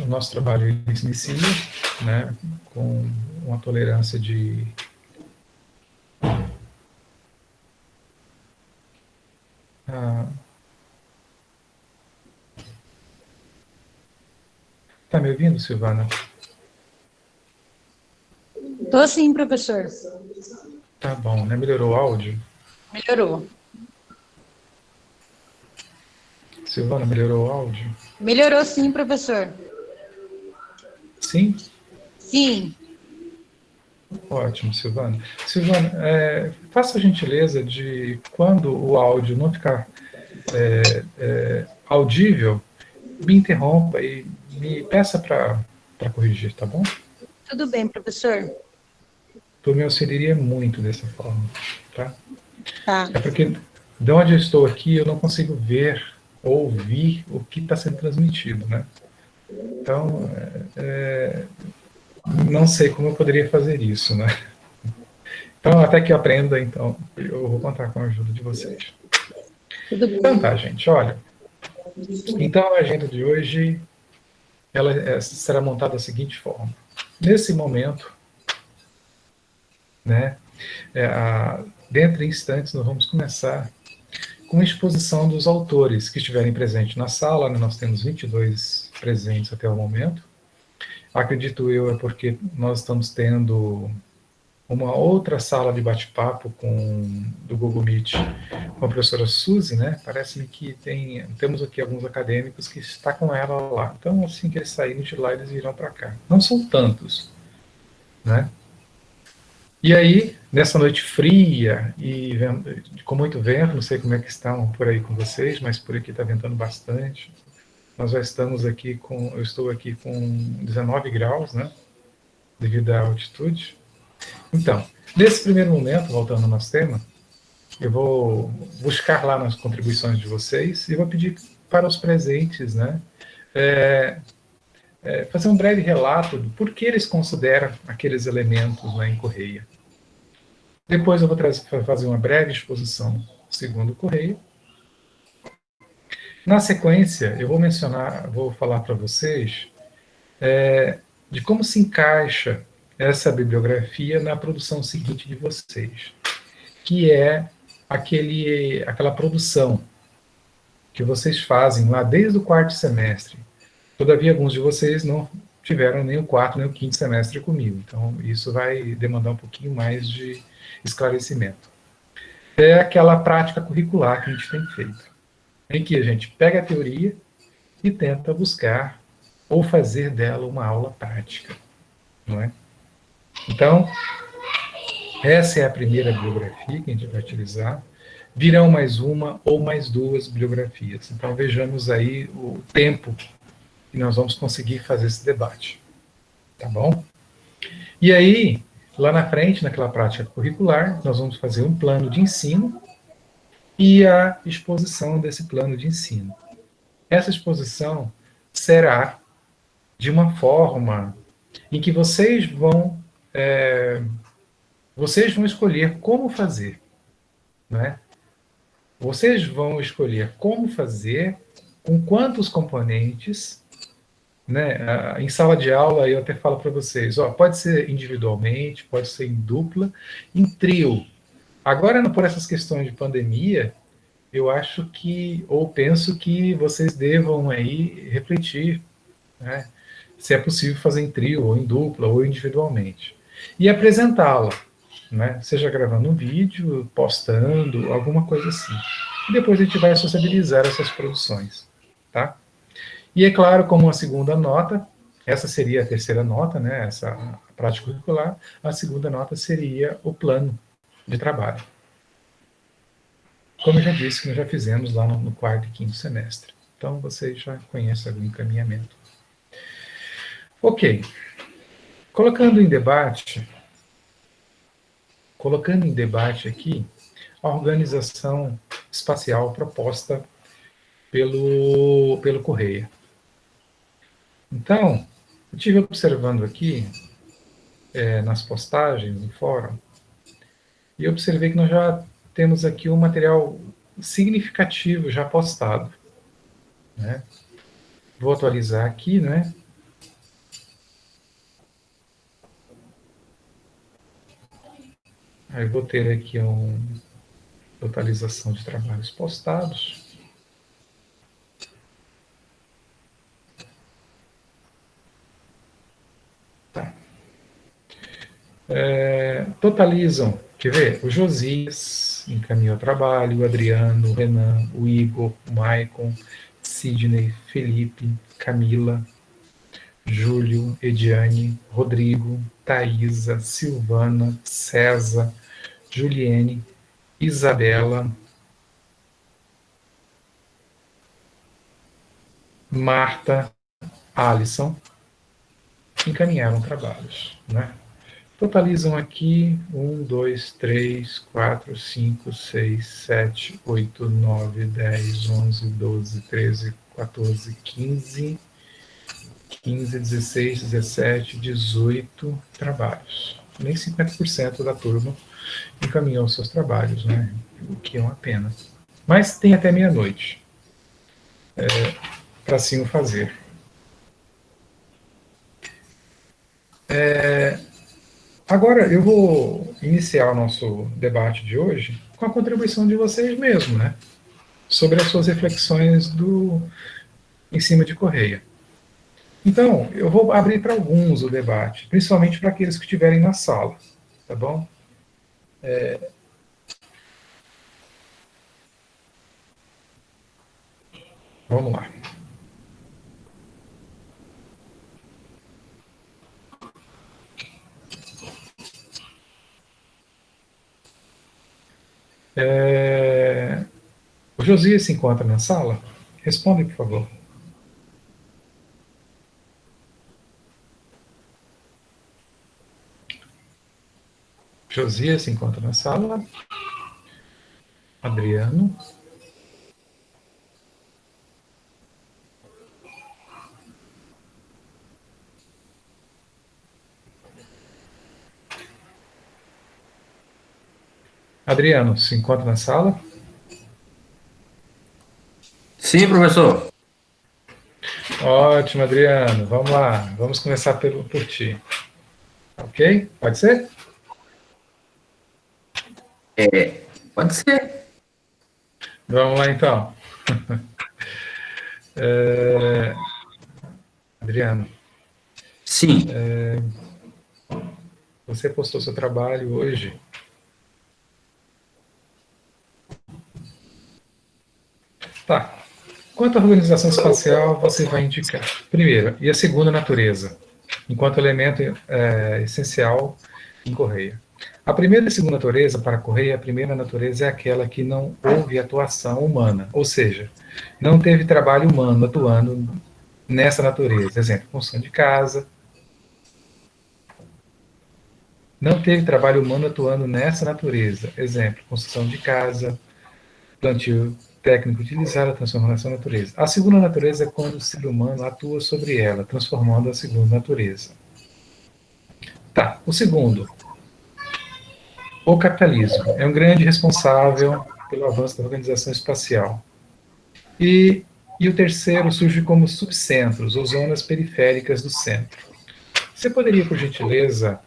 O nosso trabalho ele se inicia, né, com uma tolerância de... Tá me ouvindo, Silvana? Tô sim, professor. Tá bom, né? Melhorou o áudio? Melhorou. Silvana, melhorou o áudio? Melhorou sim, professor. Sim? Sim. Ótimo, Silvana. Silvana, faça a gentileza de, quando o áudio não ficar audível, me interrompa e me peça para corrigir, tá bom? Tudo bem, professor. Tu me auxiliaria muito dessa forma, tá? Tá. É porque, de onde eu estou aqui, eu não consigo ver ou ouvir o que está sendo transmitido, né? Então, não sei como eu poderia fazer isso, né? Então, até que eu aprenda, então, eu vou contar com a ajuda de vocês. Tudo Então bem. tá, gente, olha. Então, a agenda de hoje, ela será montada da seguinte forma. Nesse momento, né, dentro de instantes, nós vamos começar com a exposição dos autores que estiverem presentes na sala, né, nós temos 22 presentes até o momento. Acredito eu, é porque nós estamos tendo uma outra sala de bate-papo do Google Meet com a professora Suzy, né? Parece-me que temos aqui alguns acadêmicos que está com ela lá. Então, assim que eles saírem de lá, eles virão para cá. Não são tantos, né? E aí, nessa noite fria e com muito vento, não sei como é que estão por aí com vocês, mas por aqui está ventando bastante. Nós já estamos aqui eu estou aqui com 19 graus, né? Devido à altitude. Então, nesse primeiro momento, voltando ao nosso tema, eu vou buscar lá nas contribuições de vocês e vou pedir para os presentes, né, fazer um breve relato do porquê eles consideram aqueles elementos, né, em Correia. Depois eu vou fazer uma breve exposição segundo Correia. Na sequência, eu vou falar para vocês de como se encaixa essa bibliografia na produção seguinte de vocês, que é aquela produção que vocês fazem lá desde o quarto semestre. Todavia, alguns de vocês não tiveram nem o quarto nem o quinto semestre comigo, então isso vai demandar um pouquinho mais de esclarecimento. É aquela prática curricular que a gente tem feito, em que a gente pega a teoria e tenta buscar ou fazer dela uma aula prática, não é? Então, essa é a primeira bibliografia que a gente vai utilizar. Virão mais uma ou mais duas bibliografias. Então, vejamos aí o tempo que nós vamos conseguir fazer esse debate. Tá bom? E aí, lá na frente, naquela prática curricular, nós vamos fazer um plano de ensino e a exposição desse plano de ensino. Essa exposição será de uma forma em que vocês vão escolher como fazer, né? Vocês vão escolher como fazer, com quantos componentes, né? Em sala de aula, eu até falo para vocês, pode ser individualmente, pode ser em dupla, em trio. Agora, por essas questões de pandemia, eu acho que, ou penso que vocês devam aí refletir, né? Se é possível fazer em trio, ou em dupla, ou individualmente. E apresentá-la, né? Seja gravando um vídeo, postando, alguma coisa assim. E depois a gente vai sociabilizar essas produções, tá? E é claro, como uma segunda nota, essa seria a terceira nota, né? Essa prática curricular, a segunda nota seria o plano de trabalho. Como eu já disse, que nós já fizemos lá no quarto e quinto semestre. Então, vocês já conhecem o encaminhamento. Ok. Colocando em debate aqui a organização espacial proposta pelo Correia. Então, eu estive observando aqui, nas postagens, no fórum, e observei que nós já temos aqui um material significativo já postado, né? Vou atualizar aqui, né? Aí vou ter aqui uma totalização de trabalhos postados. Tá. Totalizam, quer ver? O Josias encaminhou o trabalho, o Adriano, o Renan, o Igor, o Maicon, Sidney, Felipe, Camila, Júlio, Ediane, Rodrigo, Thaisa, Silvana, César, Juliene, Isabela, Marta, Alisson, encaminharam trabalhos, né? Totalizam aqui 1, 2, 3, 4, 5, 6, 7, 8, 9, 10, 11, 12, 13, 14, 15, 16, 17, 18 trabalhos. Nem 50% da turma encaminhou seus trabalhos, né? O que é uma pena. Mas tem até meia-noite para assim o fazer. Agora eu vou iniciar o nosso debate de hoje com a contribuição de vocês mesmos, né? Sobre as suas reflexões em cima de Correia. Então, eu vou abrir para alguns o debate, principalmente para aqueles que estiverem na sala, tá bom? Vamos lá. O Josias se encontra na sala? Responde, por favor. Josias se encontra na sala? Adriano? Adriano, se encontra na sala? Sim, professor. Ótimo, Adriano. Vamos lá. Vamos começar por ti. Ok? Pode ser? Pode ser. Vamos lá, então. Adriano, Sim. você postou seu trabalho hoje. Tá. Quanto à organização espacial, você vai indicar? Primeiro, e a segunda natureza, enquanto elemento essencial em Correia. A primeira e segunda natureza para Correia, a primeira natureza é aquela que não houve atuação humana, ou seja, não teve trabalho humano atuando nessa natureza. Exemplo, construção de casa. Não teve trabalho humano atuando nessa natureza. Exemplo, construção de casa, plantio técnico utilizado, a transformação da natureza. A segunda natureza é quando o ser humano atua sobre ela, transformando a segunda natureza. Tá, o segundo. O capitalismo é um grande responsável pelo avanço da organização espacial. E o terceiro surge como subcentros, ou zonas periféricas do centro. Você poderia, por gentileza,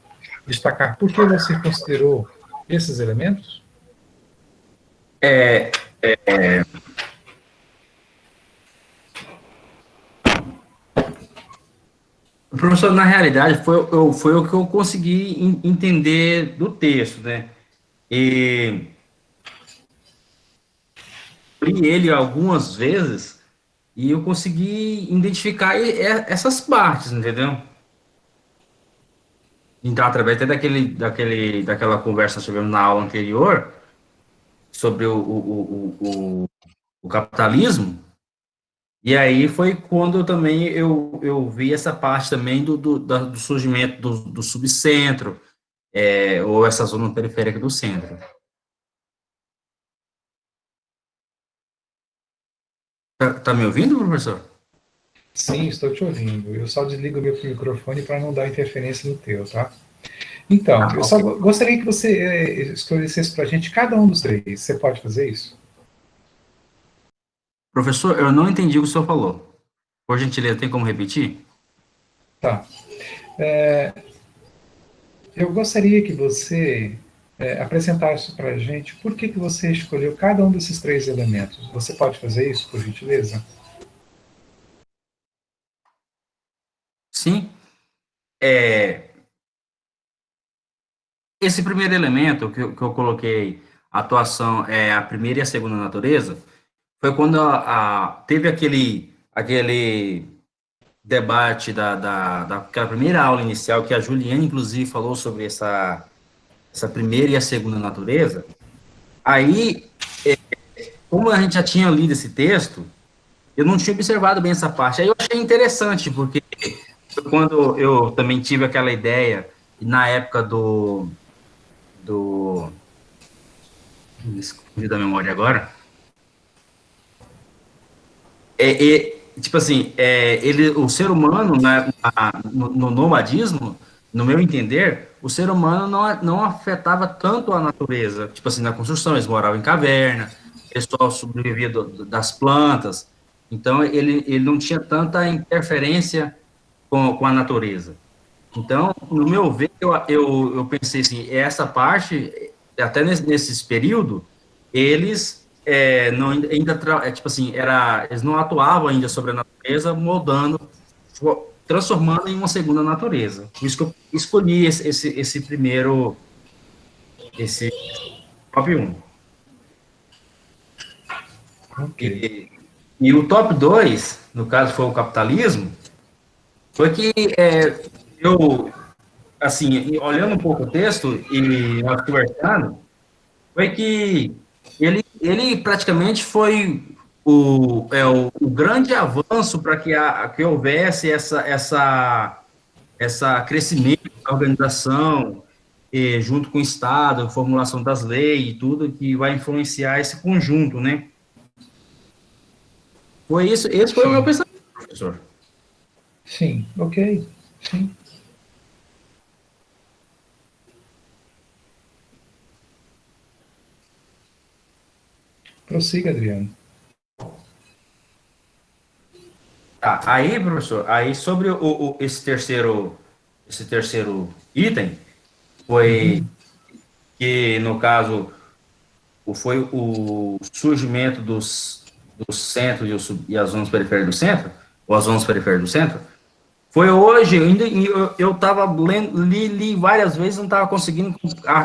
destacar por que você considerou esses elementos? Professor, na realidade, foi o que eu consegui entender do texto, né? E li ele algumas vezes e eu consegui identificar essas partes, entendeu? Então, através até daquela conversa que nós tivemos na aula anterior, sobre o capitalismo, e aí foi quando eu vi essa parte também do surgimento do subcentro, ou essa zona periférica do centro. Tá me ouvindo, professor? Sim, estou te ouvindo. Eu só desligo o meu microfone para não dar interferência no teu, tá? Então, eu só Ok. gostaria que você esclarecesse para a gente cada um dos três. Você pode fazer isso? Professor, eu não entendi o que o senhor falou. Por gentileza, tem como repetir? Tá. Eu gostaria que você apresentasse para a gente por que você escolheu cada um desses três elementos. Você pode fazer isso, por gentileza? Sim. Esse primeiro elemento que eu coloquei, atuação, a primeira e a segunda natureza, foi quando teve aquele debate daquela primeira aula inicial, que a Juliane, inclusive, falou sobre essa primeira e a segunda natureza. Aí, como a gente já tinha lido esse texto, eu não tinha observado bem essa parte. Aí eu achei interessante, porque quando eu também tive aquela ideia, na época escondi da memória agora, tipo assim, o ser humano, no nomadismo, no meu entender, o ser humano não afetava tanto a natureza, tipo assim, na construção, eles moravam em caverna, eles só sobreviviam das plantas, então ele não tinha tanta interferência com a natureza. Então, no meu ver, eu pensei assim, essa parte, até nesses períodos, eles não ainda tipo assim, eles não atuavam ainda sobre a natureza, moldando, transformando em uma segunda natureza. Por isso que eu escolhi esse primeiro, esse top 1. Ok. E o top 2, no caso foi o capitalismo, foi que eu, assim, olhando um pouco o texto e nós conversando, foi que ele praticamente foi o grande avanço para que houvesse essa crescimento da organização, junto com o Estado, formulação das leis e tudo, que vai influenciar esse conjunto, né? Foi isso, esse foi o meu Sim. pensamento, professor. Sim, ok. Sim. Prossiga, Adriano. Tá, aí, professor, aí sobre esse terceiro item, foi que, no caso, foi o surgimento dos centros e as zonas periféricas do centro, ou as zonas periféricas do centro, foi hoje, eu estava lendo, li várias vezes, não estava conseguindo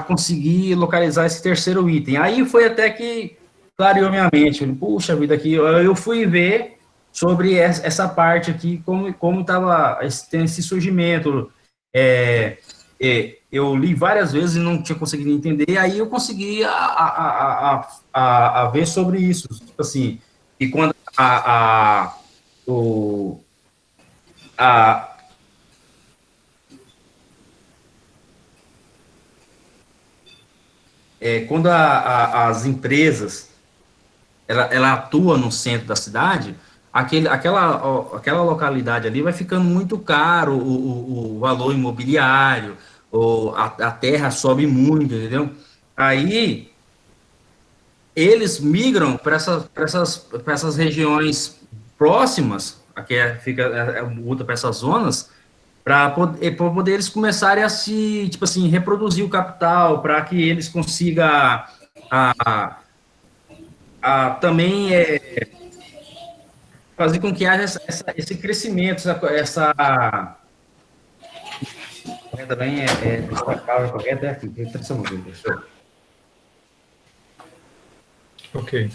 conseguir localizar esse terceiro item. Aí foi até que clareou minha mente. Puxa vida, aqui eu fui ver sobre essa parte aqui, como estava esse surgimento. Eu li várias vezes e não tinha conseguido entender, aí eu consegui a ver sobre isso. Tipo assim, e quando o, a, quando as empresas ela atua no centro da cidade, aquela localidade ali vai ficando muito caro o valor imobiliário, a terra sobe muito, entendeu? Aí eles migram para essas regiões próximas, aqui muda para essas zonas, para poder eles começarem a se, tipo assim, reproduzir o capital, para que eles consigam também fazer com que haja esse crescimento, também destacável qualquer até aqui. Professor. Ok.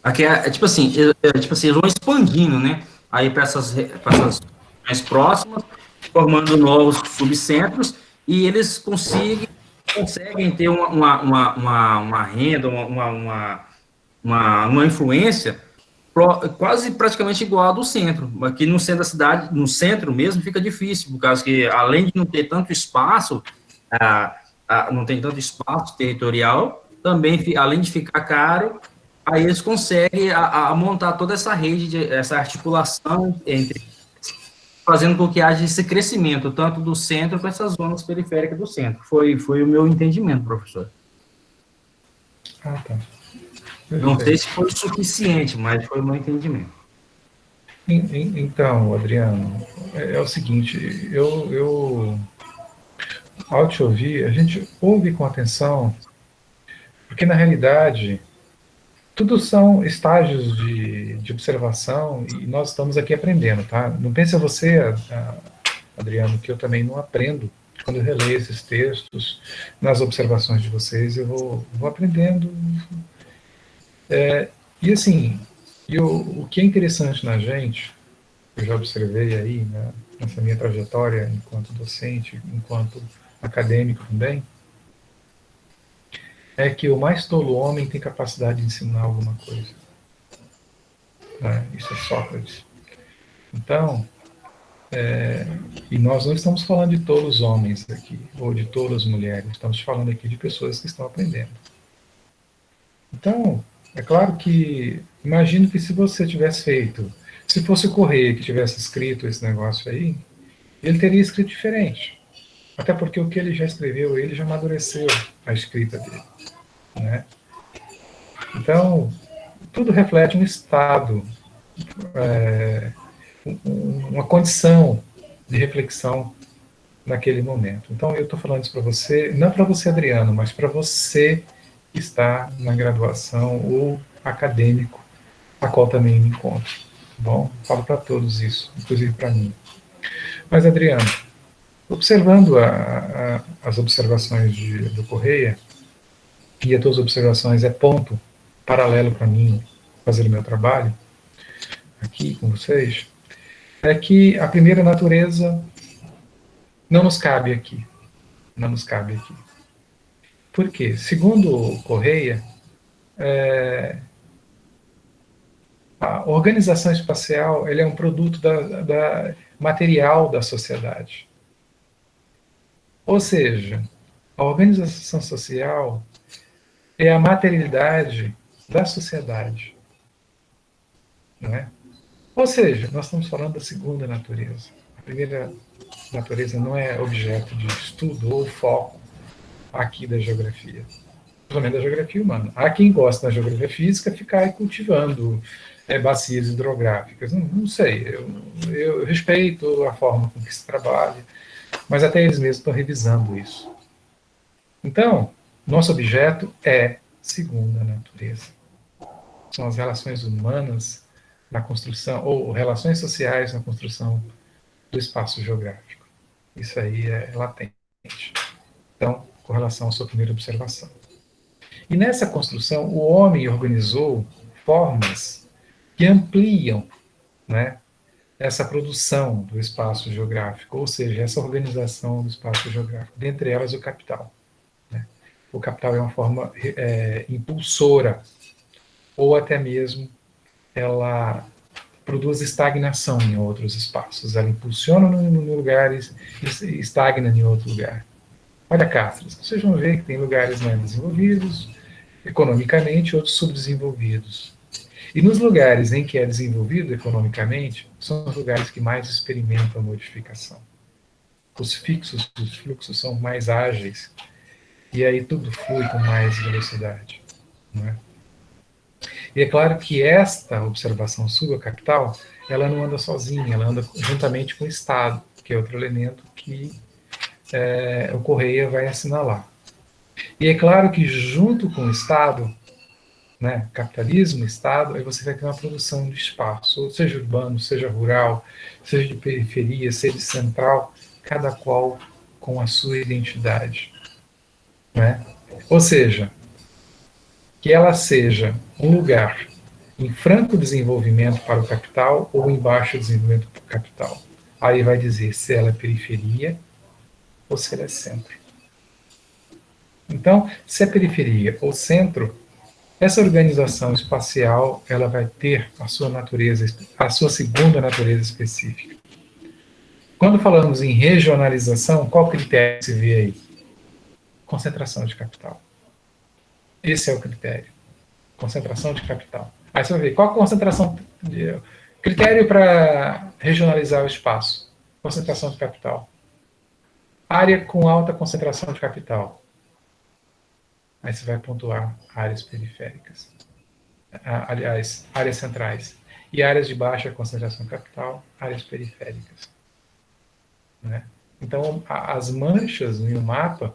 Aqui tipo assim, eles vão expandindo, né? Aí para essas mais próximas, formando novos subcentros, e eles conseguem ter uma renda, uma influência quase praticamente igual à do centro. Aqui no centro da cidade, no centro mesmo, fica difícil, por causa que, além de não ter tanto espaço, não tem tanto espaço territorial, também, além de ficar caro, aí eles conseguem montar toda essa rede, essa articulação entre fazendo com que haja esse crescimento, tanto do centro com essas zonas periféricas do centro. Foi o meu entendimento, professor. Ah, tá. Não sei se foi suficiente, mas foi o meu entendimento. Então, Adriano, é o seguinte, ao te ouvir, a gente ouve com atenção, porque na realidade tudo são estágios de observação e nós estamos aqui aprendendo, tá? Não pense você, Adriano, que eu também não aprendo quando eu releio esses textos, nas observações de vocês, eu vou aprendendo. E assim, o que é interessante na gente, eu já observei aí, né, nessa minha trajetória enquanto docente, enquanto acadêmico também, é que o mais tolo homem tem capacidade de ensinar alguma coisa. Né? Isso é Sócrates. Então, e nós não estamos falando de tolos homens aqui, ou de tolas mulheres, estamos falando aqui de pessoas que estão aprendendo. Então, é claro que, imagino que se você tivesse feito, se fosse o Correia que tivesse escrito esse negócio aí, ele teria escrito diferente. Até porque o que ele já escreveu, ele já amadureceu a escrita dele. Né? Então, tudo reflete um estado, uma condição de reflexão naquele momento. Então, eu estou falando isso para você, não para você, Adriano, mas para você que está na graduação ou acadêmico, a qual também me encontro. Bom, falo para todos isso, inclusive para mim. Mas, Adriano, observando as observações do Correia, e as tuas observações é ponto paralelo para mim fazer o meu trabalho aqui com vocês, é que a primeira natureza não nos cabe aqui. Não nos cabe aqui. Por quê? Segundo o Correia, a organização espacial ele é um produto da material da sociedade. Ou seja, a organização social é a materialidade da sociedade. Não é? Ou seja, nós estamos falando da segunda natureza. A primeira natureza não é objeto de estudo ou foco aqui da geografia. Pelo menos da geografia humana. Há quem gosta da geografia física ficar aí cultivando bacias hidrográficas. Não sei, eu respeito a forma com que se trabalha, mas até eles mesmos estão revisando isso. Então, nosso objeto é segunda natureza. São as relações humanas na construção, ou relações sociais na construção do espaço geográfico. Isso aí é latente. Então, com relação à sua primeira observação. E nessa construção, o homem organizou formas que ampliam, né, essa produção do espaço geográfico, ou seja, essa organização do espaço geográfico, dentre elas o capital. Né? O capital é uma forma impulsora, ou até mesmo ela produz estagnação em outros espaços. Ela impulsiona em lugares e estagna em outro lugar. Olha, Castro, vocês vão ver que tem lugares mais desenvolvidos, economicamente, outros subdesenvolvidos. E nos lugares em que é desenvolvido economicamente, são os lugares que mais experimentam a modificação. Os fluxos são mais ágeis, e aí tudo flui com mais velocidade. Não é? E é claro que esta observação subacapital, ela não anda sozinha, ela anda juntamente com o Estado, que é outro elemento que o Correia vai assinalar. E é claro que junto com o Estado, né, capitalismo, Estado, aí você vai ter uma produção de espaço, seja urbano, seja rural, seja de periferia, seja central, cada qual com a sua identidade. Né? Ou seja, que ela seja um lugar em franco desenvolvimento para o capital ou em baixo desenvolvimento para o capital. Aí vai dizer se ela é periferia ou se ela é centro. Então, se é periferia ou centro, essa organização espacial ela vai ter a sua natureza, a sua segunda natureza específica. Quando falamos em regionalização, qual critério se vê aí? Concentração de capital. Esse é o critério. Concentração de capital. Aí você vai ver, qual a concentração... Critério para regionalizar o espaço. concentração de capital. Área com alta concentração de capital. Aí você vai pontuar áreas periféricas. Aliás, áreas centrais. E áreas de baixa concentração de capital, áreas periféricas. Né? Então, as manchas no mapa,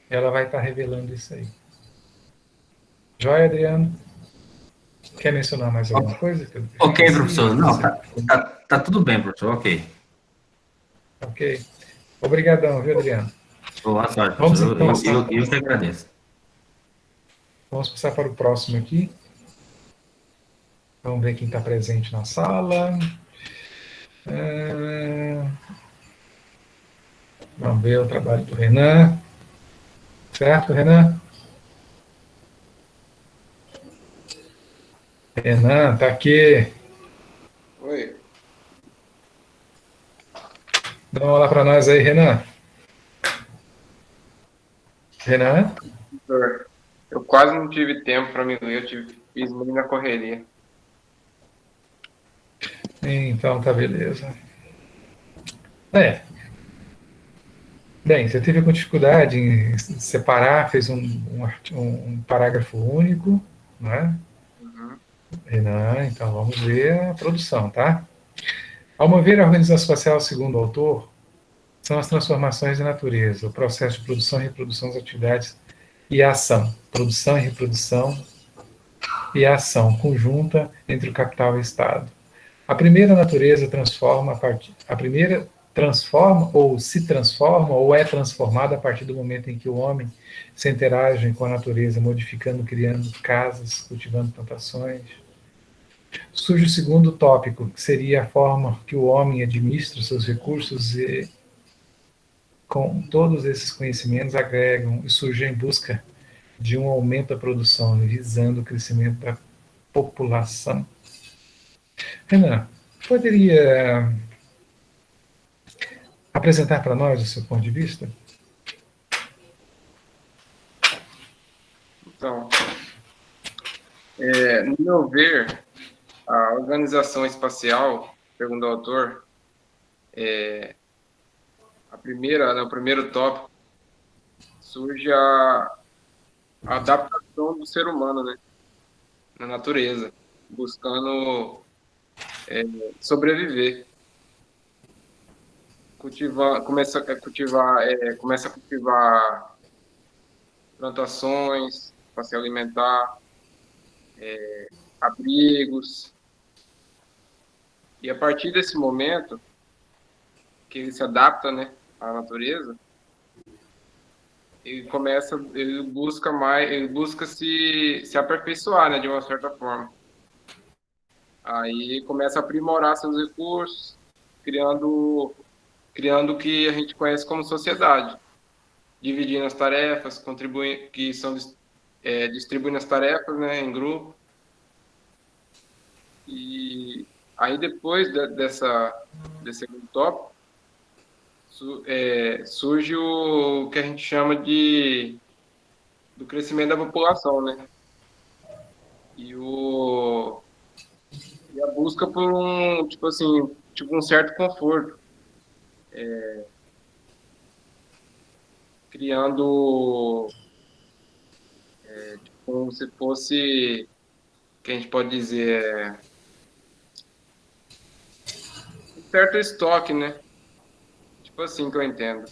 ela vai estar revelando isso aí. Joia, Adriano? Quer mencionar mais alguma coisa? Ok, professor. Não, tá tudo bem, professor. Ok. Ok. Obrigadão, viu, Adriano? Boa sorte, Vamos professor. então Eu que agradeço. Vamos passar para o próximo aqui. Vamos ver quem está presente na sala. Vamos ver o trabalho do Renan. Certo, Renan? Renan, está aqui. Oi. Dá uma olá para nós aí, Renan. Renan? Professor, eu quase não tive tempo para me ler, fiz muito na correria. Então, tá beleza. Bem, você teve com dificuldade em separar, fez um parágrafo único, não é? Uhum. Renan, então vamos ver a produção, tá? Ao mover a organização espacial, segundo o autor, são as transformações da natureza, o processo de produção e reprodução das atividades e a ação. Produção e reprodução e a ação conjunta entre o capital e o Estado. A primeira natureza transforma a primeira transforma ou se transforma ou é transformada a partir do momento em que o homem se interage com a natureza, modificando, criando casas, cultivando plantações. Surge o segundo tópico, que seria a forma que o homem administra os seus recursos e, com todos esses conhecimentos, agregam e surgem em busca de um aumento da produção, visando o crescimento da população. Renan, poderia apresentar para nós o seu ponto de vista? Então, no meu ver, a organização espacial, segundo o autor, no primeiro tópico, surge a adaptação do ser humano, né, na natureza, buscando sobreviver. Começa a cultivar plantações para se alimentar, abrigos. E a partir desse momento que ele se adapta, né, à natureza, ele busca se aperfeiçoar, né, de uma certa forma. Aí começa a aprimorar seus recursos, criando o que a gente conhece como sociedade, dividindo as tarefas, distribuindo as tarefas, né, em grupo. E aí depois desse segundo tópico, surge o que a gente chama do crescimento da população, né? E a busca por um certo conforto, criando como se fosse, que a gente pode dizer, um certo estoque, né? Tipo assim que eu entendo.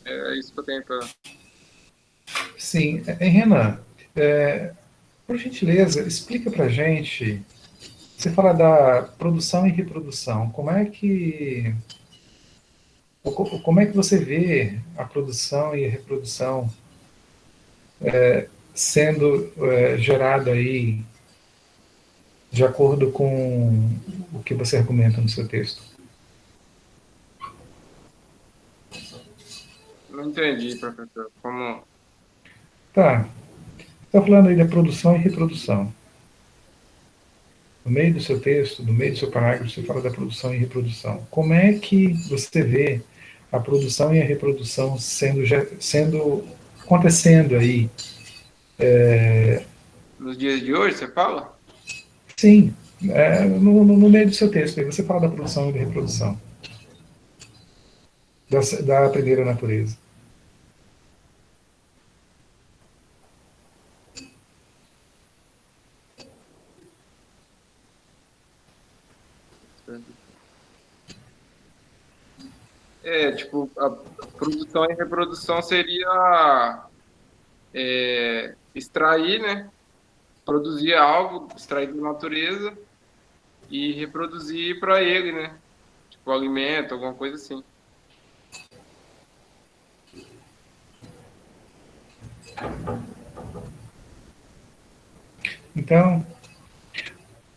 É isso que eu tenho para... Sim. Renan, por gentileza, explica para a gente, você fala da produção e reprodução, como é que você vê a produção e a reprodução sendo gerada aí de acordo com o que você argumenta no seu texto? Não entendi, professor. Como... Tá. Está falando aí da produção e reprodução. No meio do seu texto, no meio do seu parágrafo, você fala da produção e reprodução. Como é que você vê a produção e a reprodução sendo acontecendo aí Nos dias de hoje, você fala? Sim, no meio do seu texto, aí você fala da produção e da reprodução, da primeira natureza. Tipo, a produção e reprodução seria extrair, né? Produzir algo, extrair da natureza e reproduzir para ele, né? Tipo, alimento, alguma coisa assim. Então,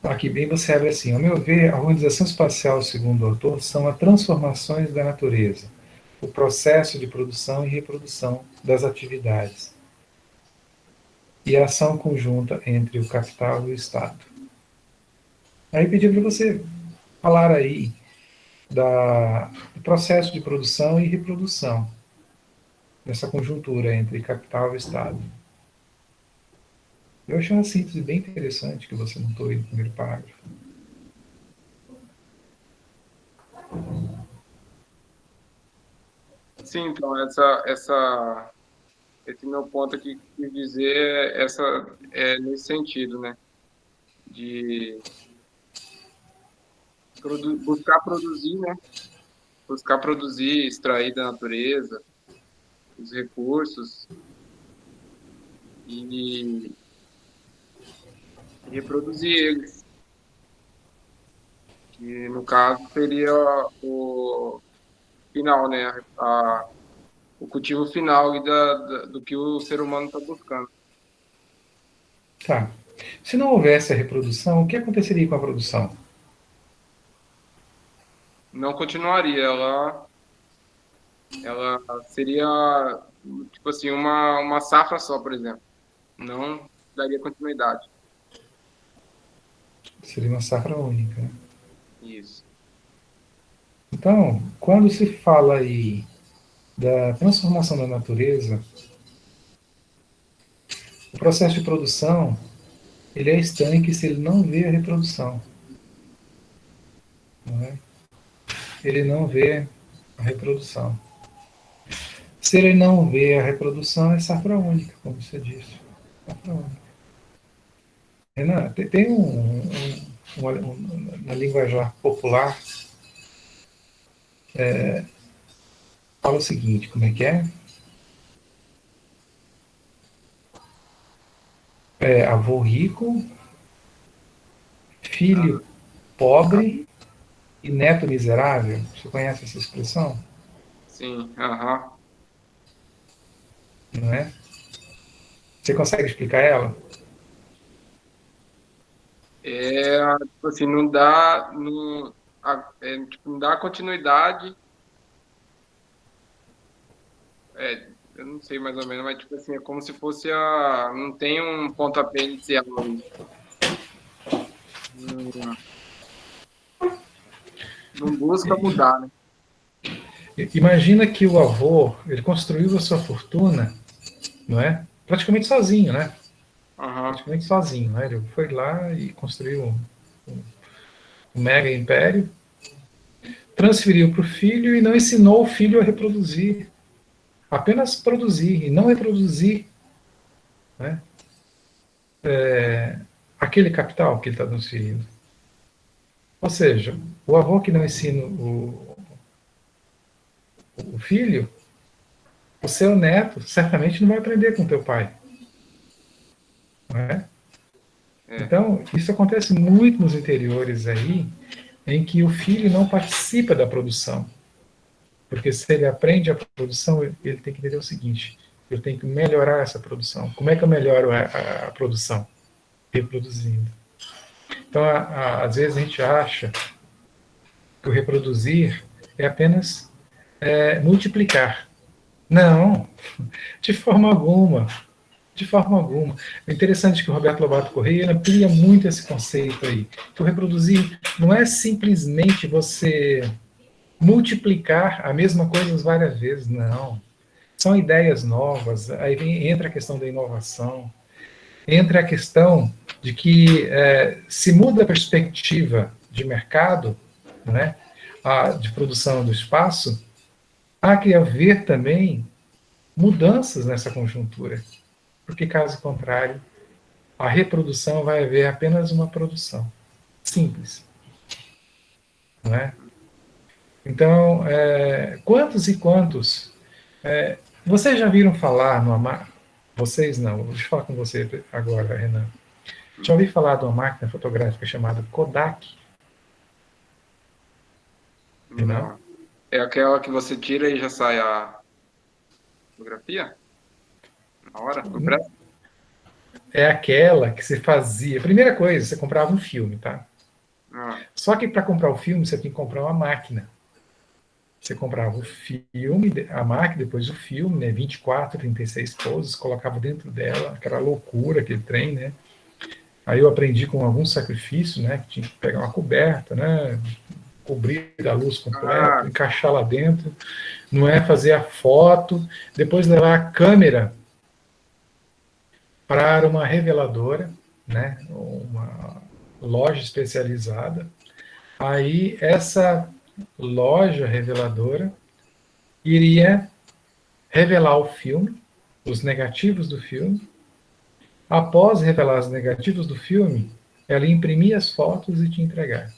aqui bem você abre assim, ao meu ver, a organização espacial, segundo o autor, são as transformações da natureza, o processo de produção e reprodução das atividades, e a ação conjunta entre o capital e o Estado. Aí pedi para você falar aí do processo de produção e reprodução, dessa conjuntura entre capital e Estado. Eu achei uma síntese bem interessante que você montou aí no primeiro parágrafo. Sim, então, esse meu ponto aqui que eu quis dizer é nesse sentido, né? De buscar produzir, né? Buscar produzir, extrair da natureza os recursos e reproduzir eles, que no caso seria o final, né? O cultivo final do que o ser humano está buscando. Tá. Se não houvesse a reprodução, o que aconteceria com a produção? Não continuaria, ela seria tipo assim uma safra só, por exemplo. Não daria continuidade. Seria uma safra única, né? Isso. Então, quando se fala aí da transformação da natureza, o processo de produção, ele é estanque se ele não vê a reprodução. Não é? Ele não vê a reprodução. Se ele não vê a reprodução, é safra única, como você disse. Safra única. Renan, tem uma linguajar popular, fala o seguinte, como é que é? Avô rico, filho pobre e neto miserável. Você conhece essa expressão? Sim, aham. Não é? Você consegue explicar ela? Tipo assim, não dá continuidade. Eu não sei mais ou menos, mas tipo assim, é como se fosse não tem um pontapé inicial ali. Não, não busca mudar, né? Imagina que o avô, ele construiu a sua fortuna, não é? Praticamente sozinho, né? Aham, Praticamente sozinho, né? Ele foi lá e construiu um mega império, transferiu para o filho e não ensinou o filho a reproduzir. Apenas produzir e não reproduzir, né? Aquele capital que ele está transferindo. Ou seja, o avô que não ensina o filho, o seu neto certamente não vai aprender com o teu pai. Não é? Então, isso acontece muito nos interiores aí, em que o filho não participa da produção. Porque se ele aprende a produção, ele tem que entender o seguinte: eu tenho que melhorar essa produção. Como é que eu melhoro a produção? Reproduzindo. Então, às vezes a gente acha que o reproduzir é apenas multiplicar. Não, de forma alguma. De forma alguma. É interessante que o Roberto Lobato Correia amplia muito esse conceito aí. Que o reproduzir não é simplesmente você multiplicar a mesma coisa várias vezes, não. São ideias novas, aí entra a questão da inovação. entre a questão de que se muda a perspectiva de mercado, né, de produção do espaço, há que haver também mudanças nessa conjuntura, porque caso contrário, a reprodução vai haver apenas uma produção simples, não é? Então, quantos e quantos vocês já viram falar no vocês não, deixa eu falar com você agora, Renan. Já ouvi falar de uma máquina fotográfica chamada Kodak? Não. É aquela que você tira e já sai a fotografia? Na hora? No pré? É aquela que você fazia. Primeira coisa, você comprava um filme, tá? Só que para comprar o filme, você tem que comprar uma máquina. Você comprava o filme, a máquina, depois o filme, né? 24, 36 poses, colocava dentro dela, aquela loucura, aquele trem, né? Aí eu aprendi com algum sacrifício, né? Que tinha que pegar uma coberta, né? Cobrir a luz completa, encaixar lá dentro. Não é fazer a foto, depois levar a câmera para uma reveladora, né? Uma loja especializada. Aí essa loja reveladora iria revelar o filme, os negativos do filme. Após revelar os negativos do filme, ela imprimia as fotos e te entregar.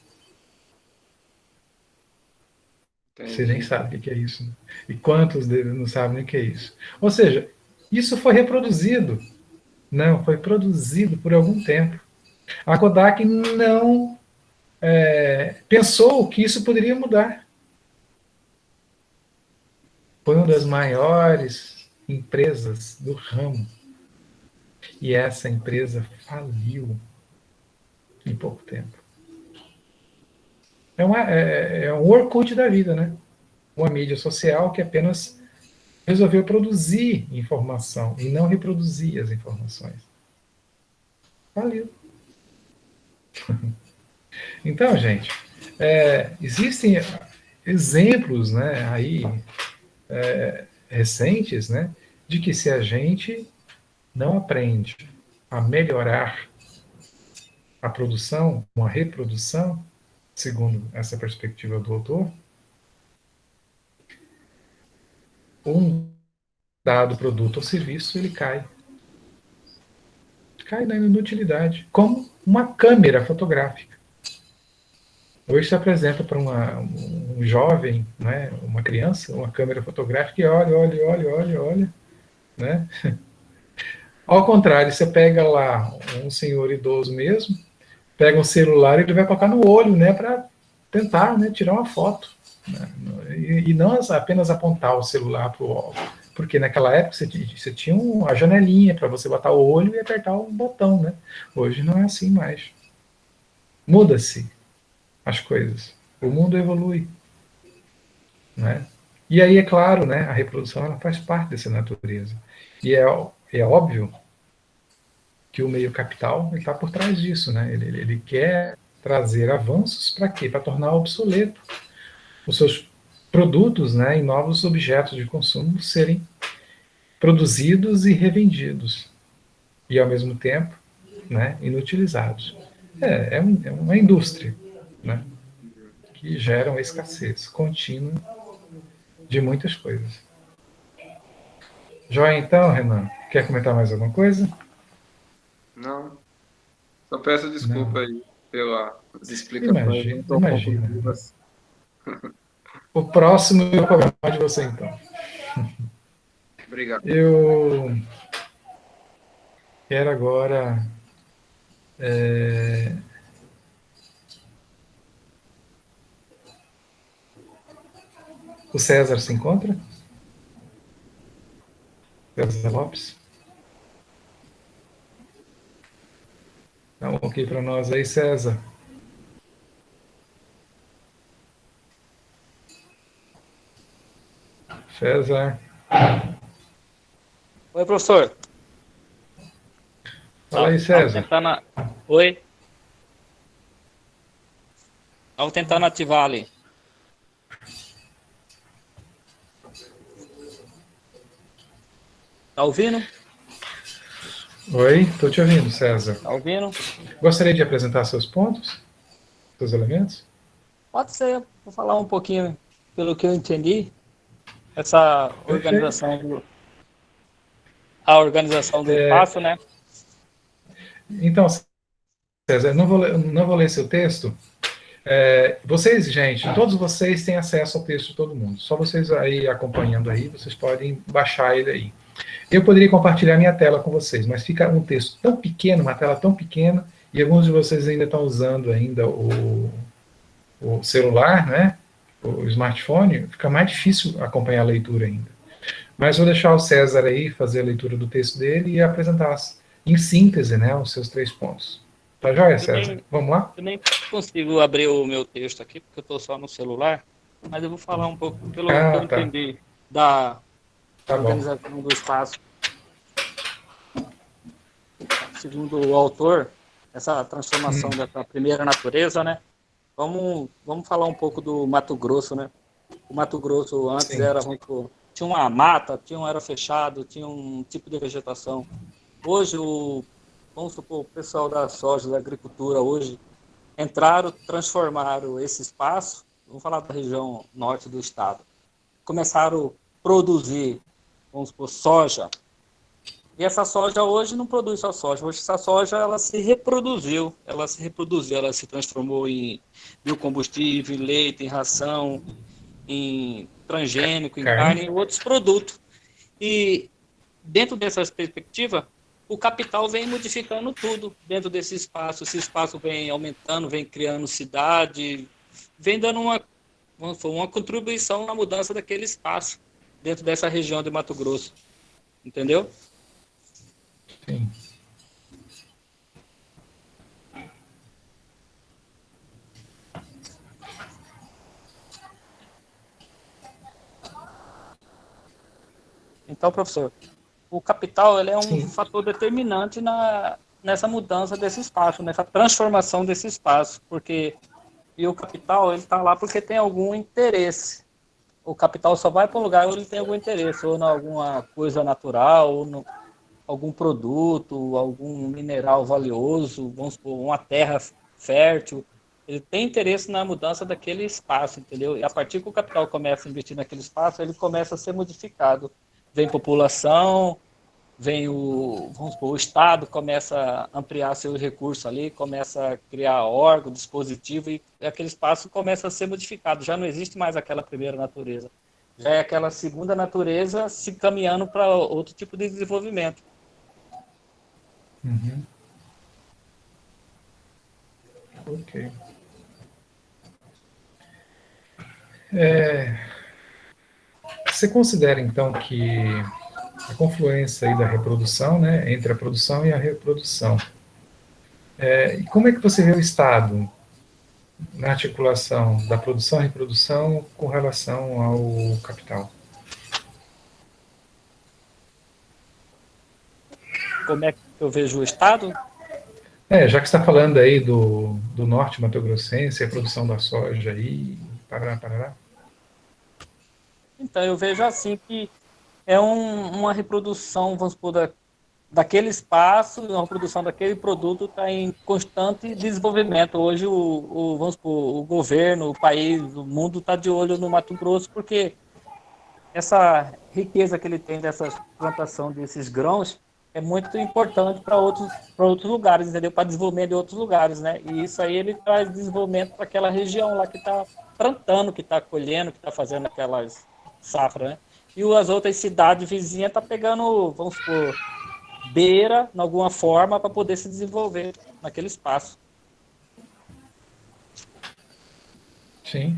Entendi. Você nem sabe o que é isso. Né? E quantos deles não sabem nem o que é isso? Ou seja, isso foi reproduzido. Não, foi produzido por algum tempo. A Kodak não pensou que isso poderia mudar. Foi uma das maiores empresas do ramo. E essa empresa faliu em pouco tempo. É um Orkut da vida, né? Uma mídia social que apenas resolveu produzir informação e não reproduzir as informações. Faliu. Então, gente, existem exemplos, né, aí recentes, né, de que se a gente não aprende a melhorar a produção, uma reprodução, segundo essa perspectiva do autor, um dado produto ou serviço, ele cai. Cai na inutilidade, como uma câmera fotográfica. Hoje se apresenta para um jovem, né, uma criança, uma câmera fotográfica e olha, né? Ao contrário, você pega lá um senhor idoso mesmo, pega um celular e ele vai colocar no olho, né, para tentar, né, tirar uma foto. Né, e não apenas apontar o celular para o óculos, porque naquela época você tinha uma janelinha para você botar o olho e apertar um botão, né? Hoje não é assim mais. Muda-se as coisas. O mundo evolui, né? E aí, é claro, né, a reprodução ela faz parte dessa natureza. E é óbvio que o meio capital está por trás disso, né? Ele quer trazer avanços para quê? Para tornar obsoleto os seus produtos, né, e novos objetos de consumo serem produzidos e revendidos e ao mesmo tempo, né, inutilizados. É uma indústria, né, que gera uma escassez contínua de muitas coisas. Joia, então, Renan, quer comentar mais alguma coisa? Não. Só peço desculpa Não. aí pelas explicações. Imagina, Não tão conclusivas. O próximo eu vou cobrar de você, então. Obrigado. Eu quero agora o César se encontra? César Lopes? Dá um ok para nós aí, César. César. Oi, professor. Fala aí, César. Oi. Estava tentando ativar ali. Tá ouvindo? Oi, estou te ouvindo, César. Tá ouvindo? Gostaria de apresentar seus pontos, seus elementos? Pode ser, vou falar um pouquinho pelo que eu entendi, essa Perfeito. a organização do espaço, né? Então, César, não vou ler seu texto. Vocês, gente, todos vocês têm acesso ao texto de todo mundo. Só vocês aí acompanhando aí, vocês podem baixar ele aí. Eu poderia compartilhar minha tela com vocês, mas fica um texto tão pequeno, uma tela tão pequena, e alguns de vocês ainda estão usando ainda o celular, né? O smartphone, fica mais difícil acompanhar a leitura ainda. Mas vou deixar o César aí fazer a leitura do texto dele e apresentar em síntese, né, os seus 3 pontos. Tá joia, César? Vamos lá? Eu nem consigo abrir o meu texto aqui, porque eu estou só no celular, mas eu vou falar um pouco pelo que eu Tá. entendi da Tá bom. organização do espaço. Segundo o autor, essa transformação dessa primeira natureza, né? Vamos falar um pouco do Mato Grosso, né? O Mato Grosso antes Sim. era tinha uma mata, era fechado, tinha um tipo de vegetação. Hoje, vamos supor, o pessoal da soja, da agricultura, hoje, transformaram esse espaço, vamos falar da região norte do estado, começaram a produzir, vamos supor, soja. E essa soja hoje não produz só soja. Hoje essa soja ela se reproduziu, ela se transformou em biocombustível, em leite, em ração, em transgênico, em carne, em outros produtos. E dentro dessa perspectiva, o capital vem modificando tudo dentro desse espaço. Esse espaço vem aumentando, vem criando cidade, vem dando uma contribuição na mudança daquele espaço dentro dessa região de Mato Grosso. Entendeu? Sim. Então, professor, o capital ele é um Sim. fator determinante nessa mudança desse espaço, nessa transformação desse espaço, e o capital ele está lá porque tem algum interesse. O capital só vai para um lugar onde ele tem algum interesse, ou em alguma coisa natural, ou em algum produto, algum mineral valioso, vamos supor, uma terra fértil. Ele tem interesse na mudança daquele espaço, entendeu? E a partir que o capital começa a investir naquele espaço, ele começa a ser modificado. Vem população, vamos supor, o Estado começa a ampliar seus recursos ali, começa a criar órgão, dispositivo, e aquele espaço começa a ser modificado. Já não existe mais aquela primeira natureza. Já é aquela segunda natureza se caminhando para outro tipo de desenvolvimento. Uhum. Ok. Você considera, então, que a confluência aí da reprodução, né, entre a produção e a reprodução, e como é que você vê o Estado na articulação da produção e reprodução com relação ao capital? Como é que eu vejo o Estado? Já que você está falando aí do norte mato-grossense, a produção da soja aí, Parará. Então, eu vejo assim que é uma reprodução, vamos supor, daquele espaço, uma produção daquele produto está em constante desenvolvimento. Hoje, vamos supor, o governo, o país, o mundo está de olho no Mato Grosso, porque essa riqueza que ele tem dessa plantação desses grãos é muito importante para outros lugares, entendeu? Para desenvolvimento de outros lugares, né? E isso aí ele traz desenvolvimento para aquela região lá que está plantando, que está colhendo, que está fazendo aquelas safras, né? E as outras cidades vizinhas estão pegando, vamos supor, beira, de alguma forma, para poder se desenvolver naquele espaço. Sim.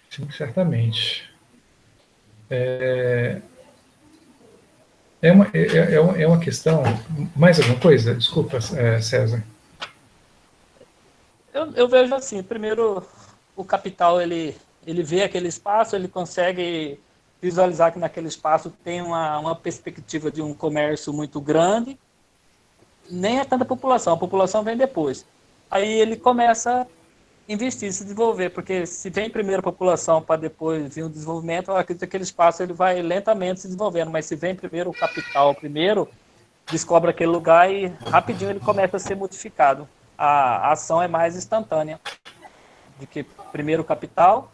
Sim, certamente. É uma questão. Mais alguma coisa? Desculpa, César. Eu vejo assim, primeiro, o capital, ele vê aquele espaço, ele consegue visualizar que naquele espaço tem uma perspectiva de um comércio muito grande, nem é tanta população, a população vem depois. Aí ele começa a investir, se desenvolver, porque se vem primeiro a população para depois vir o desenvolvimento, eu acredito que aquele espaço ele vai lentamente se desenvolvendo, mas se vem primeiro o capital, primeiro descobre aquele lugar e rapidinho ele começa a ser modificado. A ação é mais instantânea, de que primeiro o capital,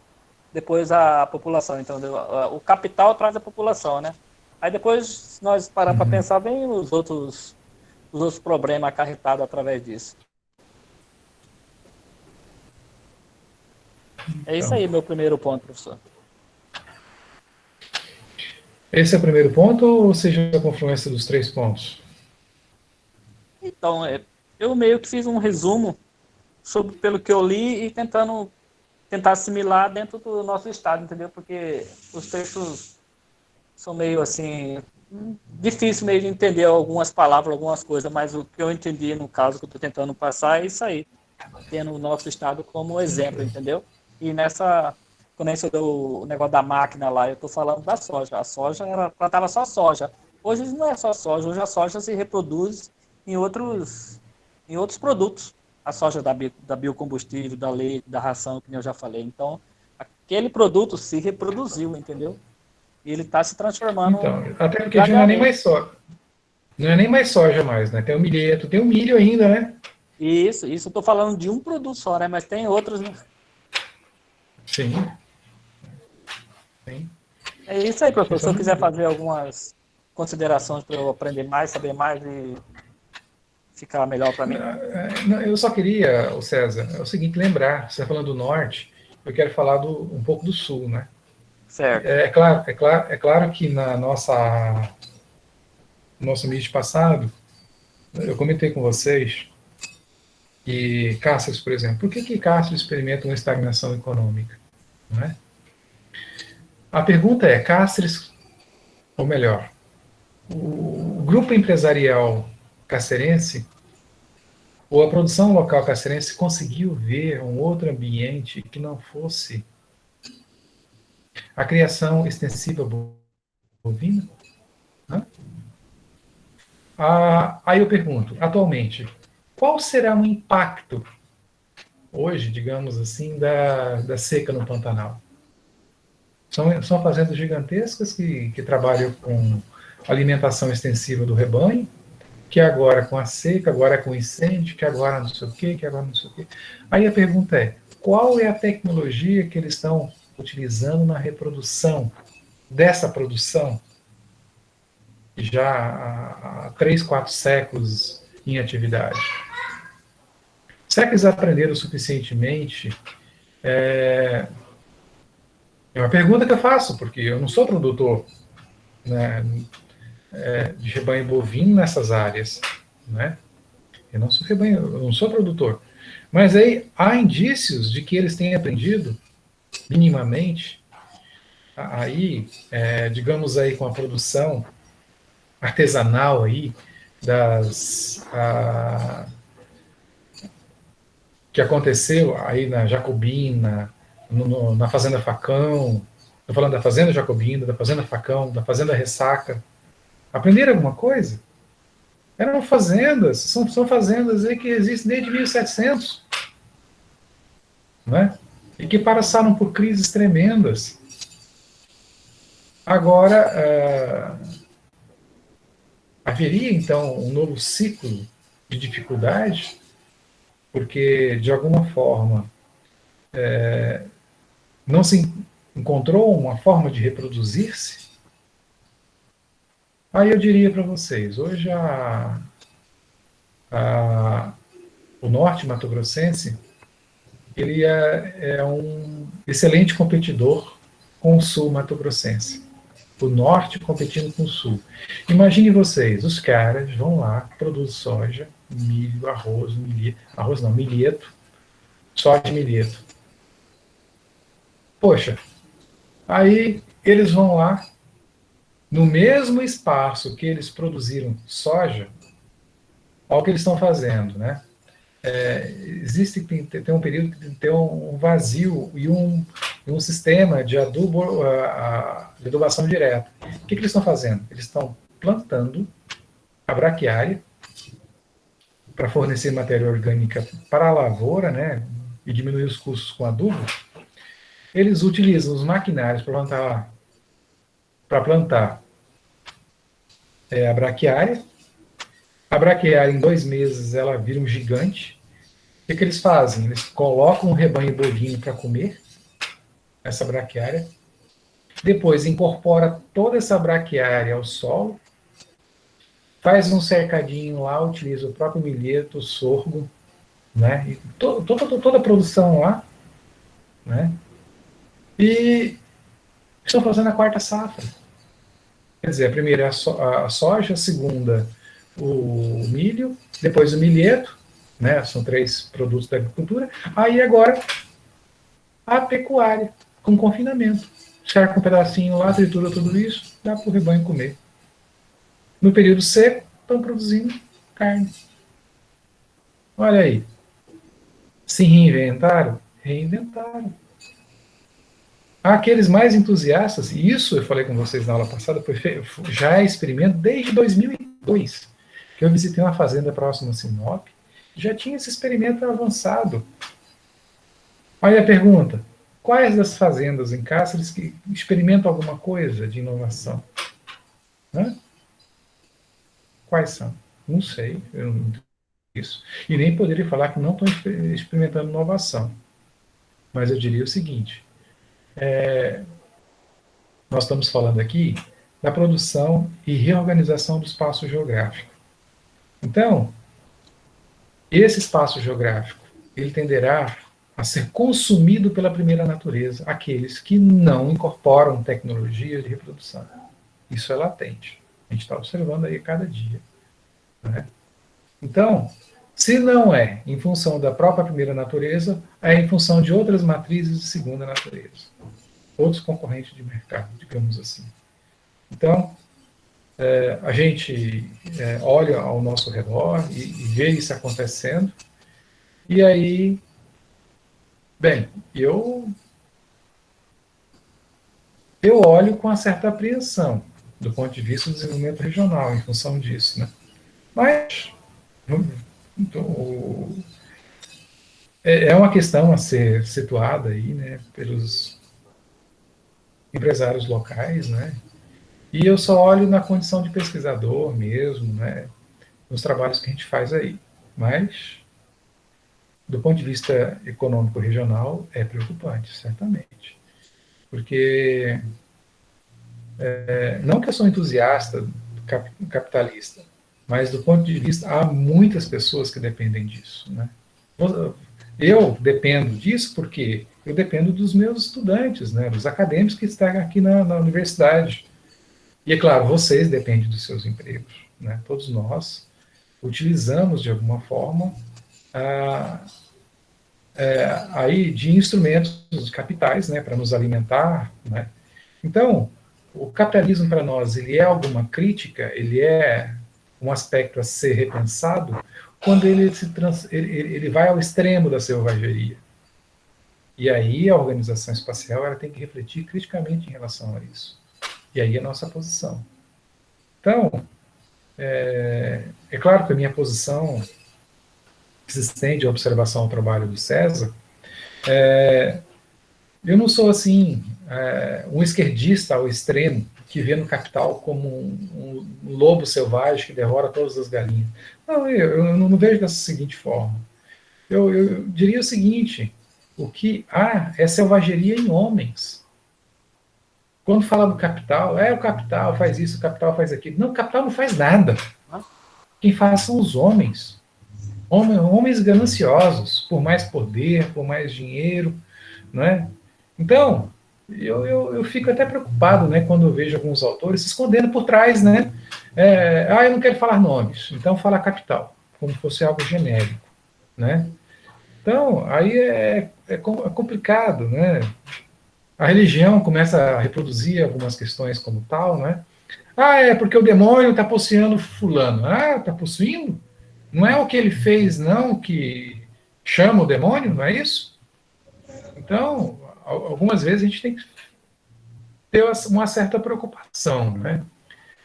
depois a população. Então, o capital traz a população, né? Aí depois, se nós parar para pensar, vem os outros problemas acarretados através disso. É isso aí, meu primeiro ponto, professor. Esse é o primeiro ponto, ou seja, a confluência dos 3 pontos? Então, eu meio que fiz um resumo sobre pelo que eu li e tentar assimilar dentro do nosso estado, entendeu? Porque os textos são meio assim, difícil meio de entender algumas palavras, algumas coisas, mas o que eu entendi no caso que eu estou tentando passar é isso aí, tendo o nosso estado como exemplo, entendeu? E quando a gente deu o negócio da máquina lá, eu estou falando da soja. A soja, ela plantava só soja. Hoje não é só soja, hoje a soja se reproduz em outros produtos. A soja da biocombustível, da leite, da ração, que eu já falei. Então, aquele produto se reproduziu, entendeu? E ele está se transformando. Então, até porque já não é nem mais soja. Não é nem mais soja mais, né? Tem o milheto, tem o milho ainda, né? Isso eu estou falando de um produto só, né? Mas tem outros, né? Sim. Sim. É isso aí, professor. Se eu quiser fazer algumas considerações para eu aprender mais, saber mais e ficar melhor para mim. Eu só queria, o César, é o seguinte, lembrar, você está falando do norte, eu quero falar um pouco do sul, né? Certo. É claro que no nosso meet passado, eu comentei com vocês que Cáceres, por exemplo, por que Cáceres experimenta uma estagnação econômica? Não é? A pergunta é, Cáceres, ou melhor, o grupo empresarial cacerense, ou a produção local cacerense conseguiu ver um outro ambiente que não fosse a criação extensiva bovina? Né? Aí eu pergunto, atualmente, qual será o impacto hoje, digamos assim, da seca no Pantanal? São fazendas gigantescas que trabalham com alimentação extensiva do rebanho, que agora com a seca, agora com incêndio, que agora não sei o quê, que agora não sei o quê. Aí a pergunta é, qual é a tecnologia que eles estão utilizando na reprodução dessa produção, já há 3, 4 séculos em atividade? Será que eles aprenderam suficientemente? É uma pergunta que eu faço, porque eu não sou produtor, né, de rebanho bovino nessas áreas, né? Eu não sou produtor. Mas aí há indícios de que eles têm aprendido minimamente, aí, digamos aí com a produção artesanal aí que aconteceu aí na Jacobina, na Fazenda Facão, estou falando da Fazenda Jacobina, da Fazenda Facão, da Fazenda Ressaca. Aprenderam alguma coisa? Eram fazendas, são fazendas aí que existem desde 1700, né? E que passaram por crises tremendas. Agora, haveria então um novo ciclo de dificuldade, porque de alguma forma não se encontrou uma forma de reproduzir-se. Aí eu diria para vocês, hoje o norte mato-grossense, ele é um excelente competidor com o sul mato-grossense. O norte competindo com o sul. Imagine vocês, os caras vão lá, produzem soja, milho, arroz, milheto, soja e milheto. Poxa, aí eles vão lá, no mesmo espaço que eles produziram soja, olha o que eles estão fazendo, né? Tem um período que tem um vazio e um sistema de adubação direta. O que eles estão fazendo? Eles estão plantando a braquiária para fornecer matéria orgânica para a lavoura, né? e diminuir os custos com adubo, eles utilizam os maquinários para plantar a braquiária. A braquiária, em 2 meses, ela vira um gigante. O que eles fazem? Eles colocam um rebanho bovino para comer essa braquiária. Depois incorpora toda essa braquiária ao solo, faz um cercadinho lá, utiliza o próprio milheto, o sorgo, né? E toda a produção lá, né? E estão fazendo a 4ª safra. Quer dizer, a primeira é a soja, a segunda o milho, depois o milheto, né? São 3 produtos da agricultura. Aí agora a pecuária, com confinamento. Cerca um pedacinho lá, tritura tudo isso, dá para o rebanho comer. No período seco, estão produzindo carne. Olha aí. Se reinventaram? Reinventaram. Aqueles mais entusiastas, e isso eu falei com vocês na aula passada, já é experimento desde 2002, que eu visitei uma fazenda próxima a Sinop, já tinha esse experimento avançado. Olha a pergunta. Quais das fazendas em Cáceres que experimentam alguma coisa de inovação? Hã? Quais são? Não sei, eu não entendo isso. E nem poderia falar que não estão experimentando inovação. Mas eu diria o seguinte, nós estamos falando aqui da produção e reorganização do espaço geográfico. Então, esse espaço geográfico, ele tenderá a ser consumido pela primeira natureza, aqueles que não incorporam tecnologia de reprodução. Isso é latente. A gente está observando aí a cada dia. Né? Então, se não é em função da própria primeira natureza, é em função de outras matrizes de segunda natureza. Outros concorrentes de mercado, digamos assim. Então, a gente olha ao nosso redor e vê isso acontecendo, e aí, bem, eu olho com uma certa apreensão do ponto de vista do desenvolvimento regional, em função disso, né? Mas é uma questão a ser situada aí, né, pelos empresários locais, né? E eu só olho na condição de pesquisador mesmo, né, nos trabalhos que a gente faz aí. Mas, do ponto de vista econômico regional, é preocupante, certamente. Porque, não que eu sou entusiasta capitalista, mas do ponto de vista, há muitas pessoas que dependem disso, né? Eu dependo disso porque eu dependo dos meus estudantes, né, dos acadêmicos que estão aqui na universidade. E, é claro, vocês dependem dos seus empregos, né? Todos nós utilizamos, de alguma forma, aí de instrumentos de capitais, né, para nos alimentar, né? Então, o capitalismo para nós, ele é alguma crítica, ele é um aspecto a ser repensado quando ele vai ao extremo da selvageria. E aí a organização espacial ela tem que refletir criticamente em relação a isso. E aí a nossa posição. Então, é claro que a minha posição, que se estende à observação ao trabalho do César, eu não sou, assim, um esquerdista ao extremo, que vê no capital como um lobo selvagem que devora todas as galinhas. Não, eu não vejo dessa seguinte forma. Eu diria o seguinte, o que há é selvageria em homens. Quando fala do capital, o capital faz isso, o capital faz aquilo. Não, o capital não faz nada. Quem faz são os homens. Homens gananciosos, por mais poder, por mais dinheiro, não é? Então, eu fico até preocupado, né, quando eu vejo alguns autores se escondendo por trás, né? Eu não quero falar nomes, então fala capital, como se fosse algo genérico, né? Então, aí é complicado, né? A religião começa a reproduzir algumas questões como tal, né? É porque o demônio está possuindo fulano. Está possuindo? Não é o que ele fez, não, que chama o demônio, não é isso? Então, algumas vezes a gente tem que ter uma certa preocupação, né?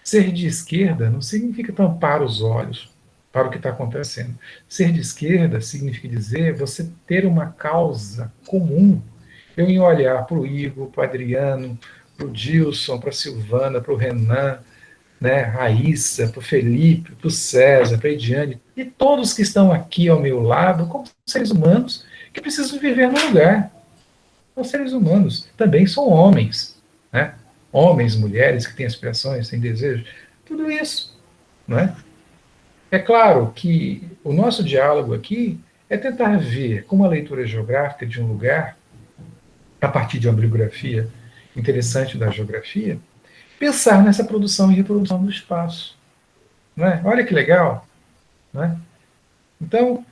Ser de esquerda não significa tampar os olhos para o que está acontecendo. Ser de esquerda significa dizer você ter uma causa comum. Eu em olhar para o Igor, para o Adriano, para o Dilson, para a Silvana, para o Renan, né, Raíssa, para o Felipe, para o César, para a Ediane, e todos que estão aqui ao meu lado, como seres humanos que precisam viver no lugar. São seres humanos, também são homens, né? Homens, mulheres que têm aspirações, têm desejos, tudo isso, não é? É claro que o nosso diálogo aqui é tentar ver, com uma leitura geográfica de um lugar, a partir de uma bibliografia interessante da geografia, pensar nessa produção e reprodução do espaço. Não é? Olha que legal. Não é? Então,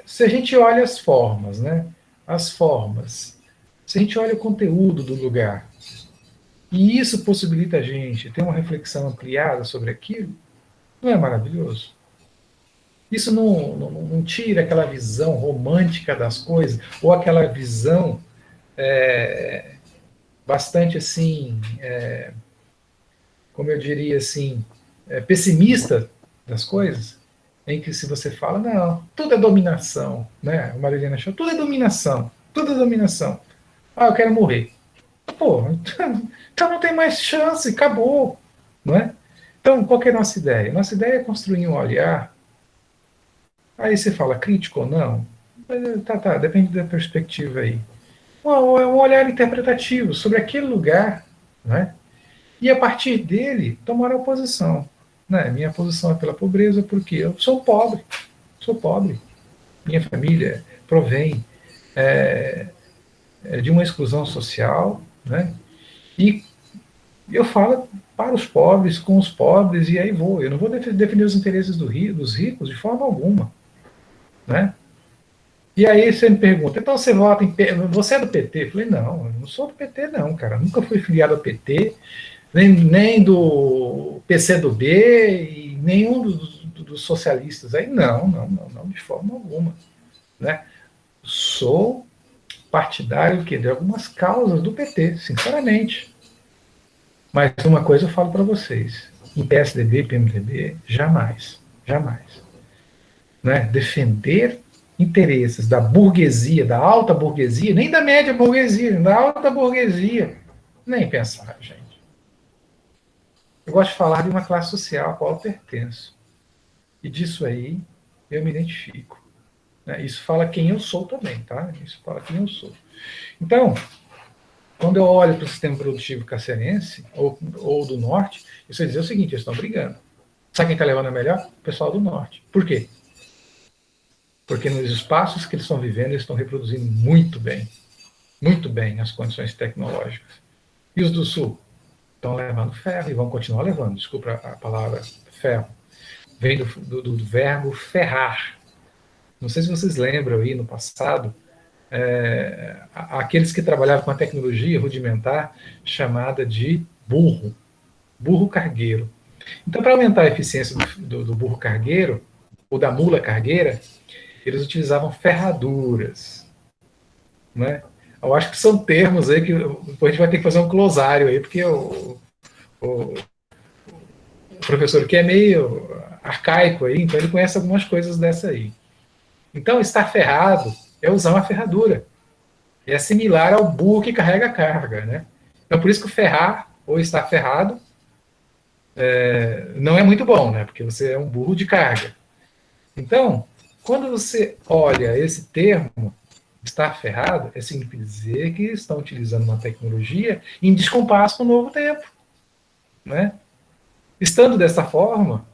se a gente olha as formas, né? As formas, se a gente olha o conteúdo do lugar, e isso possibilita a gente ter uma reflexão ampliada sobre aquilo, não é maravilhoso? Isso não tira aquela visão romântica das coisas, ou aquela visão bastante assim, como eu diria assim, pessimista das coisas, em que se você fala, não, tudo é dominação, né? O Marilena achou, tudo é dominação, tudo é dominação. Ah, eu quero morrer. Pô, então não tem mais chance, acabou, não é? Então, qual que é a nossa ideia? Nossa ideia é construir um olhar. Aí você fala crítico ou não? Tá, depende da perspectiva aí. Um olhar interpretativo sobre aquele lugar, né? E a partir dele tomar a posição. Né? Minha posição é pela pobreza porque eu sou pobre. Minha família provém de uma exclusão social, né? E eu falo para os pobres, com os pobres, e aí vou. Eu não vou defender os interesses dos ricos de forma alguma, né? E aí você me pergunta, então você vota você é do PT? Eu falei, não, eu não sou do PT não, cara. Eu nunca fui filiado ao PT, nem do PCdoB e nenhum dos socialistas aí. Não, de forma alguma, né? Sou partidário de algumas causas do PT, sinceramente. Mas uma coisa eu falo para vocês, em PSDB, PMDB, jamais. Né? Defender interesses da burguesia, da alta burguesia, nem da média burguesia, da alta burguesia, nem pensar, gente. Eu gosto de falar de uma classe social a qual eu pertenço. E disso aí eu me identifico. Né? Isso fala quem eu sou também, tá? Isso fala quem eu sou. Então, quando eu olho para o sistema produtivo cacerense, ou do norte, isso vai dizer o seguinte, eles estão brigando. Sabe quem está levando a melhor? O pessoal do norte. Por quê? Porque nos espaços que eles estão vivendo, eles estão reproduzindo muito bem as condições tecnológicas. E os do sul estão levando ferro e vão continuar levando, desculpa a palavra ferro. Vem do verbo ferrar. Não sei se vocês lembram aí no passado, aqueles que trabalhavam com a tecnologia rudimentar chamada de burro cargueiro. Então, para aumentar a eficiência do burro cargueiro, ou da mula cargueira, eles utilizavam ferraduras. Né? Eu acho que são termos aí que depois a gente vai ter que fazer um glosário aí, porque o professor aqui é meio arcaico aí, então ele conhece algumas coisas dessa aí. Então, estar ferrado é usar uma ferradura. É similar ao burro que carrega a carga. Né? Então, por isso que o ferrar, ou estar ferrado, não é muito bom, né? Porque você é um burro de carga. Então, quando você olha esse termo, estar ferrado, é significa dizer que estão utilizando uma tecnologia em descompasso com o novo tempo. Não é? Estando dessa forma,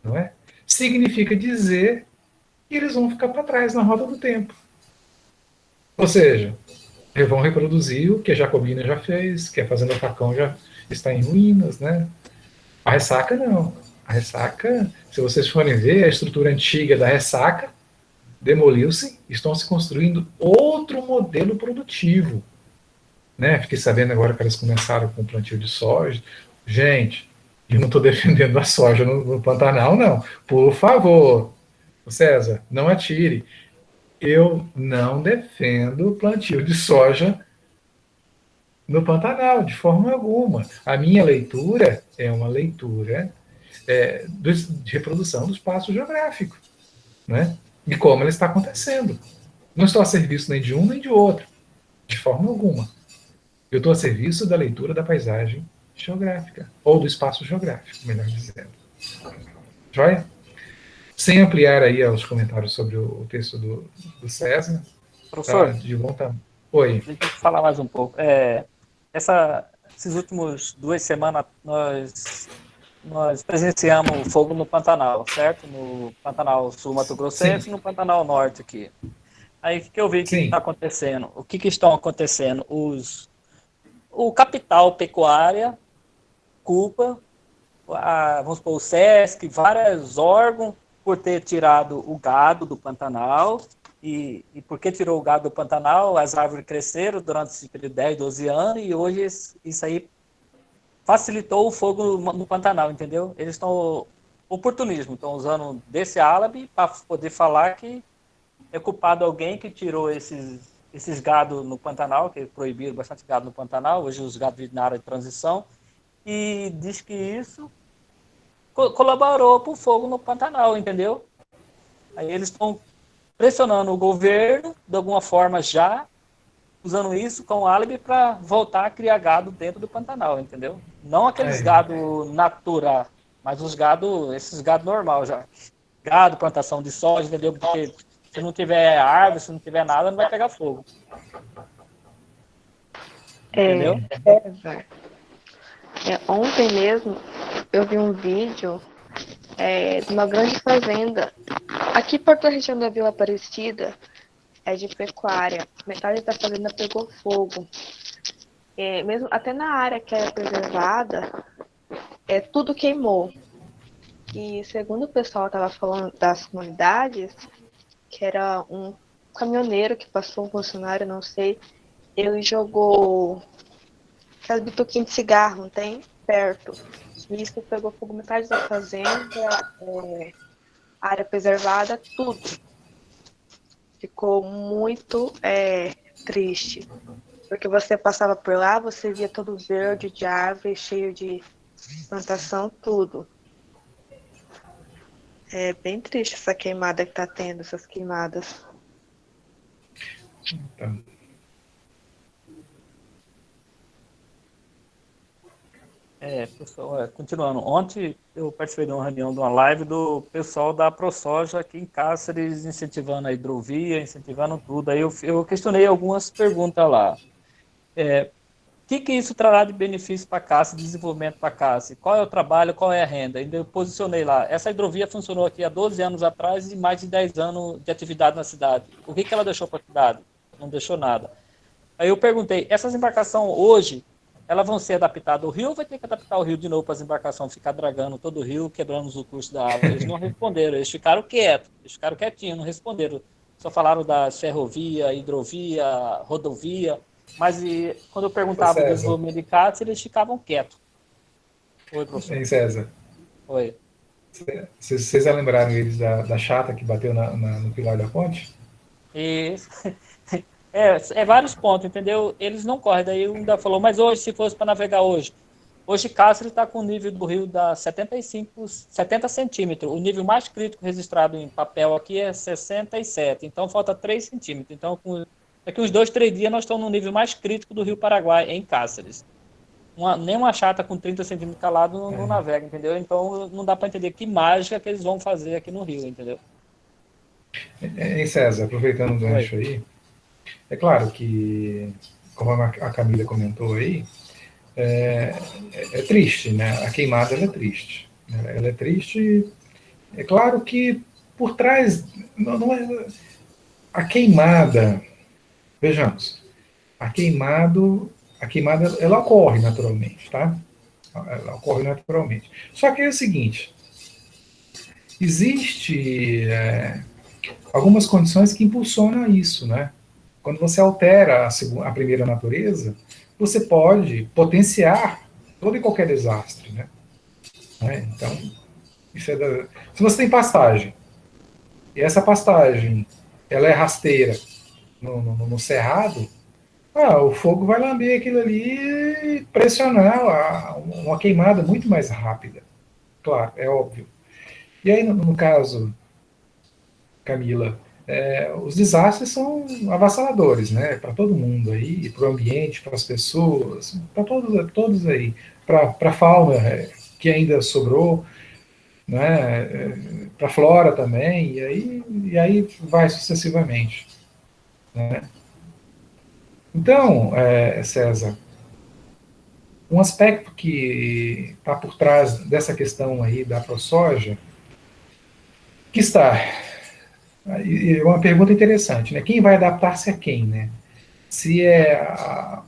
não é? Significa dizer que eles vão ficar para trás na roda do tempo. Ou seja, eles vão reproduzir o que a Jacobina já fez, que a Fazenda Facão já está em ruínas, né? A Ressaca não. A Ressaca, se vocês forem ver, a estrutura antiga da Ressaca demoliu-se, estão se construindo outro modelo produtivo. Né? Fiquei sabendo agora que eles começaram com o plantio de soja. Gente, eu não estou defendendo a soja no Pantanal, não. Por favor, César, não atire. Eu não defendo o plantio de soja no Pantanal, de forma alguma. A minha leitura é uma leitura de reprodução do espaço geográfico, né? E como ela está acontecendo. Não estou a serviço nem de um nem de outro, de forma alguma. Eu estou a serviço da leitura da paisagem geográfica, ou do espaço geográfico, melhor dizendo. Joia? Sem ampliar aí os comentários sobre o texto do César, Professor, tá de bom tamanho. Oi. deixa eu falar mais um pouco. Esses últimos 2 semanas, nós presenciamos o fogo no Pantanal, certo? No Pantanal Sul Mato Grossense e no Pantanal Norte aqui. Aí, o que eu vi que está acontecendo? O que estão acontecendo? O capital pecuária culpa, vamos supor, o SESC, vários órgãos, por ter tirado o gado do Pantanal. E porque tirou o gado do Pantanal, as árvores cresceram durante esse período de 10, 12 anos, e hoje isso aí facilitou o fogo no Pantanal, entendeu? Eles estão oportunismo, estão usando desse álibi para poder falar que é culpado alguém que tirou esses gado no Pantanal, que proibiram bastante gado no Pantanal, hoje os gados vivem na área de transição, e diz que isso colaborou para o fogo no Pantanal, entendeu? Aí eles estão pressionando o governo, de alguma forma já, usando isso como álibi para voltar a criar gado dentro do Pantanal, entendeu? Não aqueles gado natural, mas esses gado normal já. Gado, plantação de soja, entendeu? Porque se não tiver árvore, se não tiver nada, não vai pegar fogo. Entendeu? Ontem mesmo, eu vi um vídeo de uma grande fazenda. Aqui perto da região da Vila Aparecida, é de pecuária. Metade da fazenda pegou fogo. Mesmo até na área que era preservada, tudo queimou. E segundo o pessoal estava falando das comunidades, que era um caminhoneiro que passou, um funcionário, não sei, ele jogou aquelas bituquinhas de cigarro, não tem? Perto. E isso pegou fogo metade da fazenda, área preservada, tudo. Ficou muito triste. Porque você passava por lá, você via todo verde de árvore, cheio de plantação, tudo. É bem triste essa queimada que tá tendo, essas queimadas. Então. Pessoal, continuando. Ontem eu participei de uma reunião, de uma live do pessoal da ProSoja aqui em Cáceres, incentivando a hidrovia, incentivando tudo. Aí eu questionei algumas perguntas lá. O que isso trará de benefício para a Cáceres, de desenvolvimento para a Cáceres? Qual é o trabalho, qual é a renda? Ainda eu posicionei lá. Essa hidrovia funcionou aqui há 12 anos atrás e mais de 10 anos de atividade na cidade. O que ela deixou para a cidade? Não deixou nada. Aí eu perguntei, essas embarcações hoje, elas vão ser adaptadas ao rio ou vai ter que adaptar o rio de novo para as embarcações ficar dragando todo o rio, quebrando o curso da água? Eles não responderam, eles ficaram quietos, eles ficaram quietinhos, não responderam. Só falaram da ferrovia, hidrovia, rodovia, mas quando eu perguntava do desenvolvimento de Cáceres, eles ficavam quietos. Oi, professor. Ei, César. Oi. Vocês já lembraram eles da chata que bateu no pilar da ponte? Isso. Vários pontos, entendeu? Eles não correm. Daí ainda falou, mas hoje, se fosse para navegar hoje Cáceres está com o nível do rio da 70 centímetros. O nível mais crítico registrado em papel aqui é 67. Então, falta 3 centímetros. Então, daqui uns 2, 3 dias, nós estamos no nível mais crítico do rio Paraguai, em Cáceres. Nem uma chata com 30 centímetros calado não navega, entendeu? Então, não dá para entender que mágica que eles vão fazer aqui no rio, entendeu? César, aproveitando o gancho aí, é claro que, como a Camila comentou aí, é triste, né? A queimada ela é triste. Ela é triste. É claro que por trás não é a queimada. Vejamos, a queimada ela ocorre naturalmente, tá? Ela ocorre naturalmente. Só que é o seguinte: existe algumas condições que impulsionam isso, né? Quando você altera a primeira natureza, você pode potenciar todo e qualquer desastre, né? Então, se você tem pastagem, e essa pastagem ela é rasteira no cerrado, o fogo vai lamber aquilo ali e pressionar uma queimada muito mais rápida, claro, é óbvio. E aí, no caso, Camila, os desastres são avassaladores, né? Para todo mundo aí, para o ambiente, para as pessoas, para todos aí, para a fauna que ainda sobrou, né? Para a flora também, e aí vai sucessivamente, né? Então, César, um aspecto que está por trás dessa questão aí da ProSoja, que está, é uma pergunta interessante, né? Quem vai adaptar-se a quem, né? Se é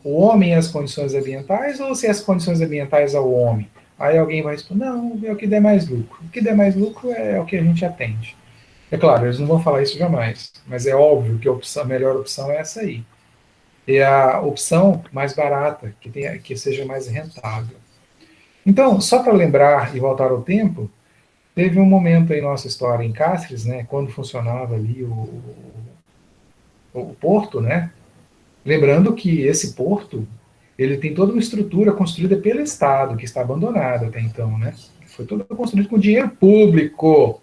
o homem as condições ambientais ou se é as condições ambientais ao homem? Aí alguém vai responder, não, é o que der mais lucro. O que der mais lucro é o que a gente atende. É claro, eles não vão falar isso jamais, mas é óbvio que a melhor opção é essa aí. É a opção mais barata, que seja mais rentável. Então, só para lembrar e voltar ao tempo, teve um momento em nossa história em Cáceres, né, quando funcionava ali o porto, né? Lembrando que esse porto, ele tem toda uma estrutura construída pelo Estado, que está abandonada até então, né? Foi toda construída com dinheiro público.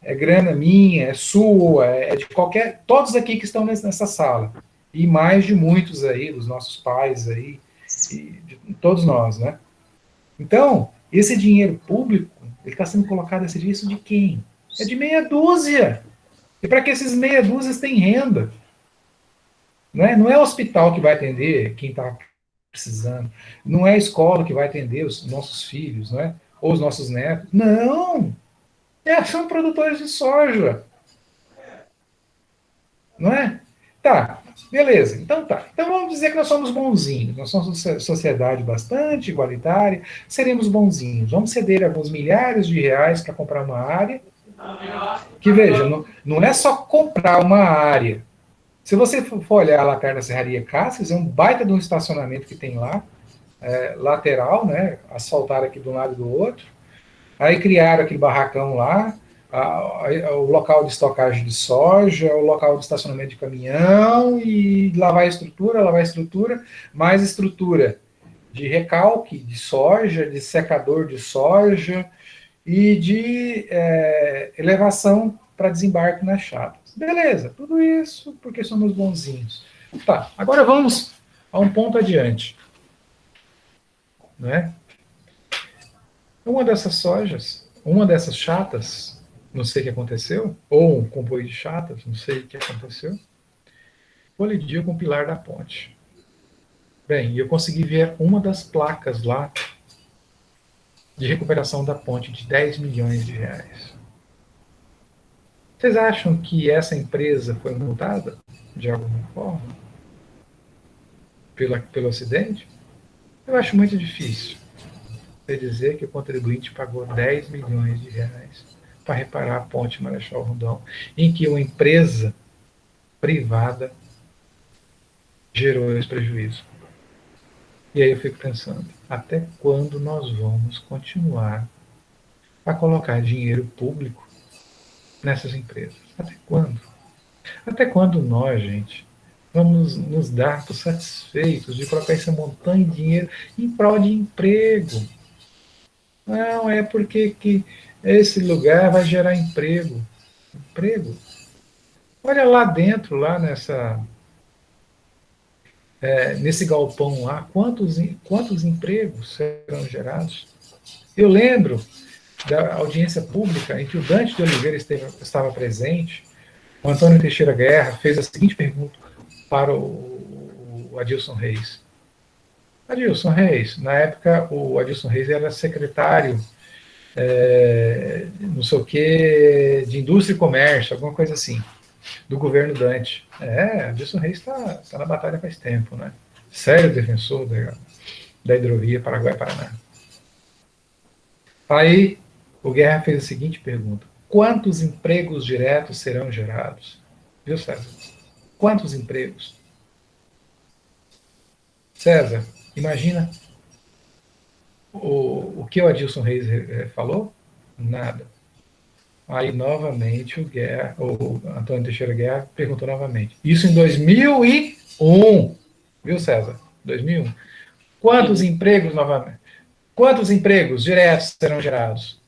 É grana minha, é sua, é de qualquer... Todos aqui que estão nessa sala. E mais de muitos aí, dos nossos pais aí, e de todos nós, né? Então, esse dinheiro público, ele está sendo colocado a serviço de quem? É de meia dúzia. E para que esses meia dúzias tenham renda? Não é o hospital que vai atender quem está precisando. Não é a escola que vai atender os nossos filhos, não é? Ou os nossos netos. Não! São produtores de soja. Não é? Tá, beleza. Então tá. Então vamos dizer que nós somos bonzinhos. Nós somos uma sociedade bastante igualitária. Seremos bonzinhos. Vamos ceder alguns milhares de reais para comprar uma área. Que veja, não é só comprar uma área. Se você for olhar lá perto da Serraria Cáceres, é um baita de um estacionamento que tem lá, lateral, né? Asfaltaram aqui de um lado e do outro. Aí criaram aquele barracão lá, o local de estocagem de soja, o local de estacionamento de caminhão, e lá vai a estrutura, mais estrutura de recalque de soja, de secador de soja e de elevação para desembarque nas chapas. Beleza, tudo isso porque somos bonzinhos. Tá, agora vamos a um ponto adiante. Né? Uma dessas sojas, uma dessas chatas, não sei o que aconteceu, ou um comboio de chatas, não sei o que aconteceu, colidiu com o pilar da ponte. Bem, eu consegui ver uma das placas lá de recuperação da ponte de 10 milhões de reais. Vocês acham que essa empresa foi multada de alguma forma pelo acidente? Eu acho muito difícil dizer que o contribuinte pagou 10 milhões de reais para reparar a ponte Marechal Rondon, em que uma empresa privada gerou esse prejuízo. E aí eu fico pensando, até quando nós vamos continuar a colocar dinheiro público nessas empresas? Até quando? Até quando nós, gente, vamos nos dar por satisfeitos de colocar essa montanha de dinheiro em prol de emprego? Não, é porque que esse lugar vai gerar emprego. Emprego? Olha lá dentro, lá nesse galpão lá, quantos empregos serão gerados? Eu lembro da audiência pública em que o Dante de Oliveira estava presente. O Antônio Teixeira Guerra fez a seguinte pergunta para o Adilson Reis. Adilson Reis, na época o Adilson Reis era secretário, não sei o que, de Indústria e Comércio, alguma coisa assim, do governo Dante. Adilson Reis está na batalha faz tempo, né? Sério defensor da hidrovia Paraguai-Paraná. Aí o Guerra fez a seguinte pergunta: quantos empregos diretos serão gerados? Viu, César? Quantos empregos? César, imagina o que o Adilson Reis falou? Nada. Aí, novamente, o Antônio Teixeira Guerra perguntou novamente. Isso em 2001. Viu, César? 2001. Quantos empregos, novamente? Quantos empregos diretos serão gerados?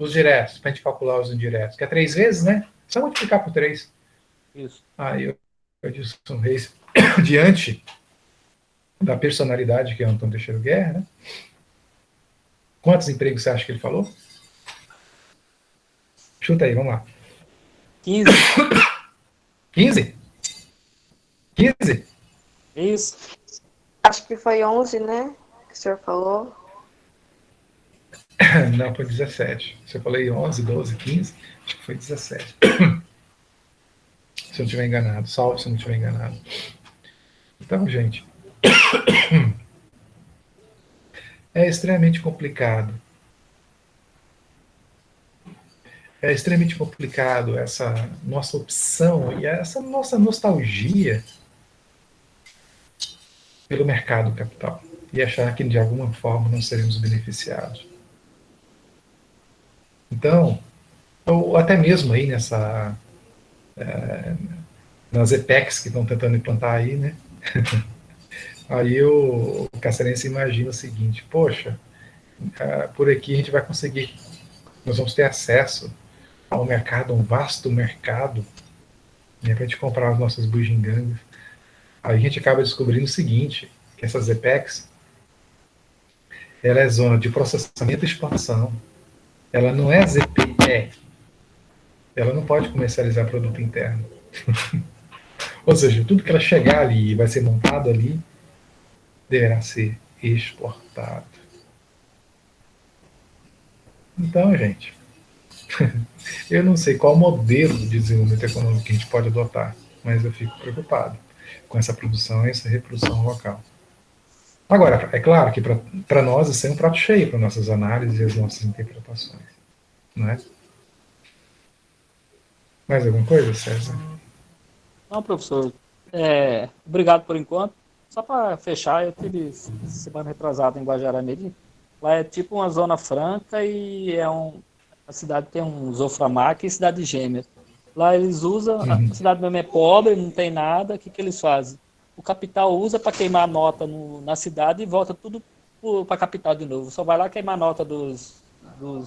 os diretos, para a gente calcular os indiretos, que é 3 vezes, né? Só multiplicar por 3. Isso. Aí o Edilson Reis, diante da personalidade que é o Antônio Teixeira Guerra, né? Quantos empregos você acha que ele falou? Chuta aí, vamos lá. 15. 15? 15? Isso. Acho que foi 11, né? Que o senhor falou. Não, foi 17. Se eu falei 11, 12, 15, acho que foi 17. Se eu não estiver enganado, salvo se eu não estiver enganado. Então, gente, é extremamente complicado. É extremamente complicado essa nossa opção e essa nossa nostalgia pelo mercado capital e achar que de alguma forma não seremos beneficiados. Então, ou até mesmo aí nas EPECs que estão tentando implantar aí, né? Aí o cacerense imagina o seguinte: poxa, por aqui a gente vai conseguir, nós vamos ter acesso ao mercado, um vasto mercado, né, para a gente comprar as nossas bugigangas. Aí a gente acaba descobrindo o seguinte, que essas EPECs, ela é zona de processamento e expansão, ela não é ZPE, ela não pode comercializar produto interno. Ou seja, tudo que ela chegar ali e vai ser montado ali, deverá ser exportado. Então, gente, eu não sei qual modelo de desenvolvimento econômico que a gente pode adotar, mas eu fico preocupado com essa produção e essa reprodução local. Agora, é claro que para nós isso é um prato cheio para nossas análises e as nossas interpretações. Não é? Mais alguma coisa, César? Não, professor. Obrigado por enquanto. Só para fechar, eu tive semana retrasada em Guajará-Mirim. Lá é tipo uma zona franca e a cidade tem um Zoframac e cidade gêmea. Lá eles usam, a cidade mesmo é pobre, não tem nada, o que eles fazem? O capital usa para queimar a nota na cidade e volta tudo para a capital de novo. Só vai lá queimar a nota dos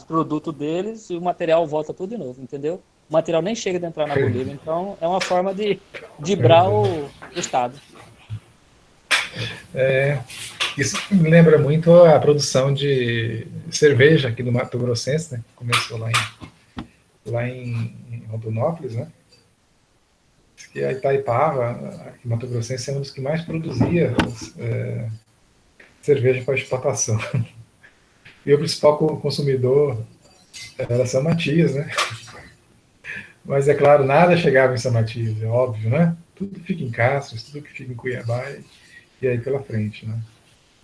produtos deles e o material volta tudo de novo, entendeu? O material nem chega de entrar na Bolívia. Então, é uma forma de dibrar o Estado. Isso me lembra muito a produção de cerveja aqui do Mato Grossense, né? Começou lá em Rondonópolis, né? Que a Itaipava, aqui em Mato Grossense, é um dos que mais produzia cerveja para exportação. E o principal consumidor era São Matias, né? Mas, é claro, nada chegava em São Matias, é óbvio, né? Tudo fica em Castro, tudo que fica em Cuiabá e aí pela frente, né?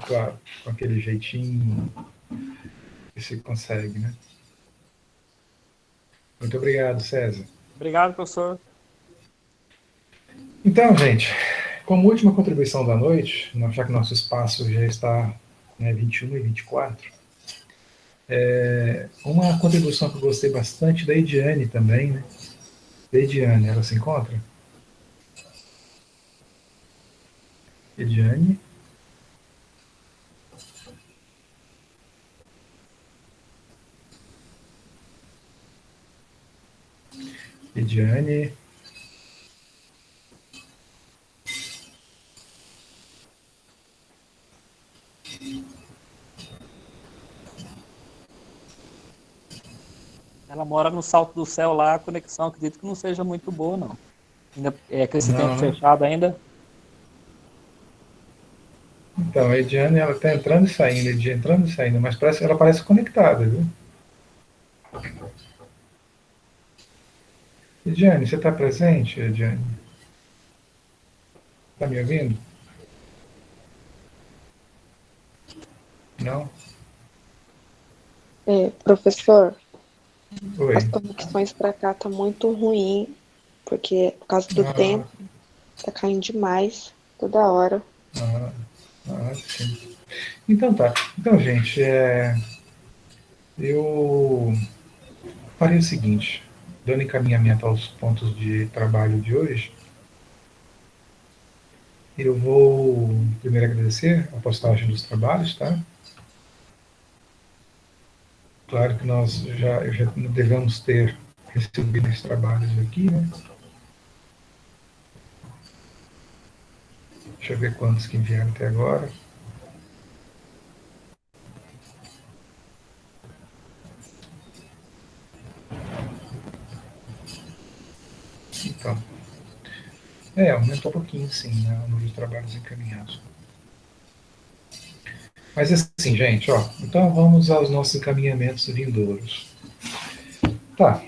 Claro, com aquele jeitinho que se consegue, né? Muito obrigado, César. Obrigado, professor. Então, gente, como última contribuição da noite, já que nosso espaço já está 21 e 24, uma contribuição que eu gostei bastante da Ediane também, né? Da Ediane, ela se encontra? Ediane? Ediane? Ela mora no Salto do Céu lá, a conexão acredito que não seja muito boa, não. Ainda é com esse tempo fechado ainda. Então, a Ediane, ela está entrando e saindo, mas ela parece conectada, viu? Ediane, você está presente, Ediane? Está me ouvindo? Não? Professor, Oi. as conexões para cá tá muito ruim, porque por causa do tempo, tá caindo demais, toda hora. Sim. Então tá. Então, gente, eu farei o seguinte, dando encaminhamento aos pontos de trabalho de hoje, eu vou primeiro agradecer a postagem dos trabalhos, tá? Claro que nós já devemos ter recebido esses trabalhos aqui, né? Deixa eu ver quantos que enviaram até agora. Então, aumentou um pouquinho, sim, né, o número de trabalhos encaminhados. Mas assim, gente, ó, então vamos aos nossos encaminhamentos vindouros. Tá.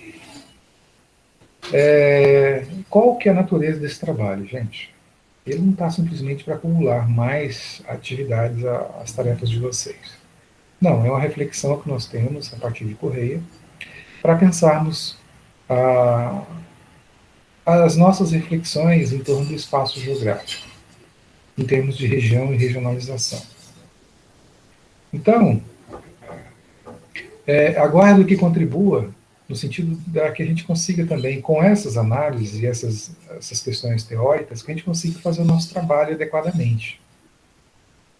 Qual que é a natureza desse trabalho, gente? Ele não está simplesmente para acumular mais atividades às tarefas de vocês. Não, é uma reflexão que nós temos a partir de Correia para pensarmos as nossas reflexões em torno do espaço geográfico, em termos de região e regionalização. Então, aguardo que contribua no sentido que a gente consiga também, com essas análises e essas questões teóricas, que a gente consiga fazer o nosso trabalho adequadamente.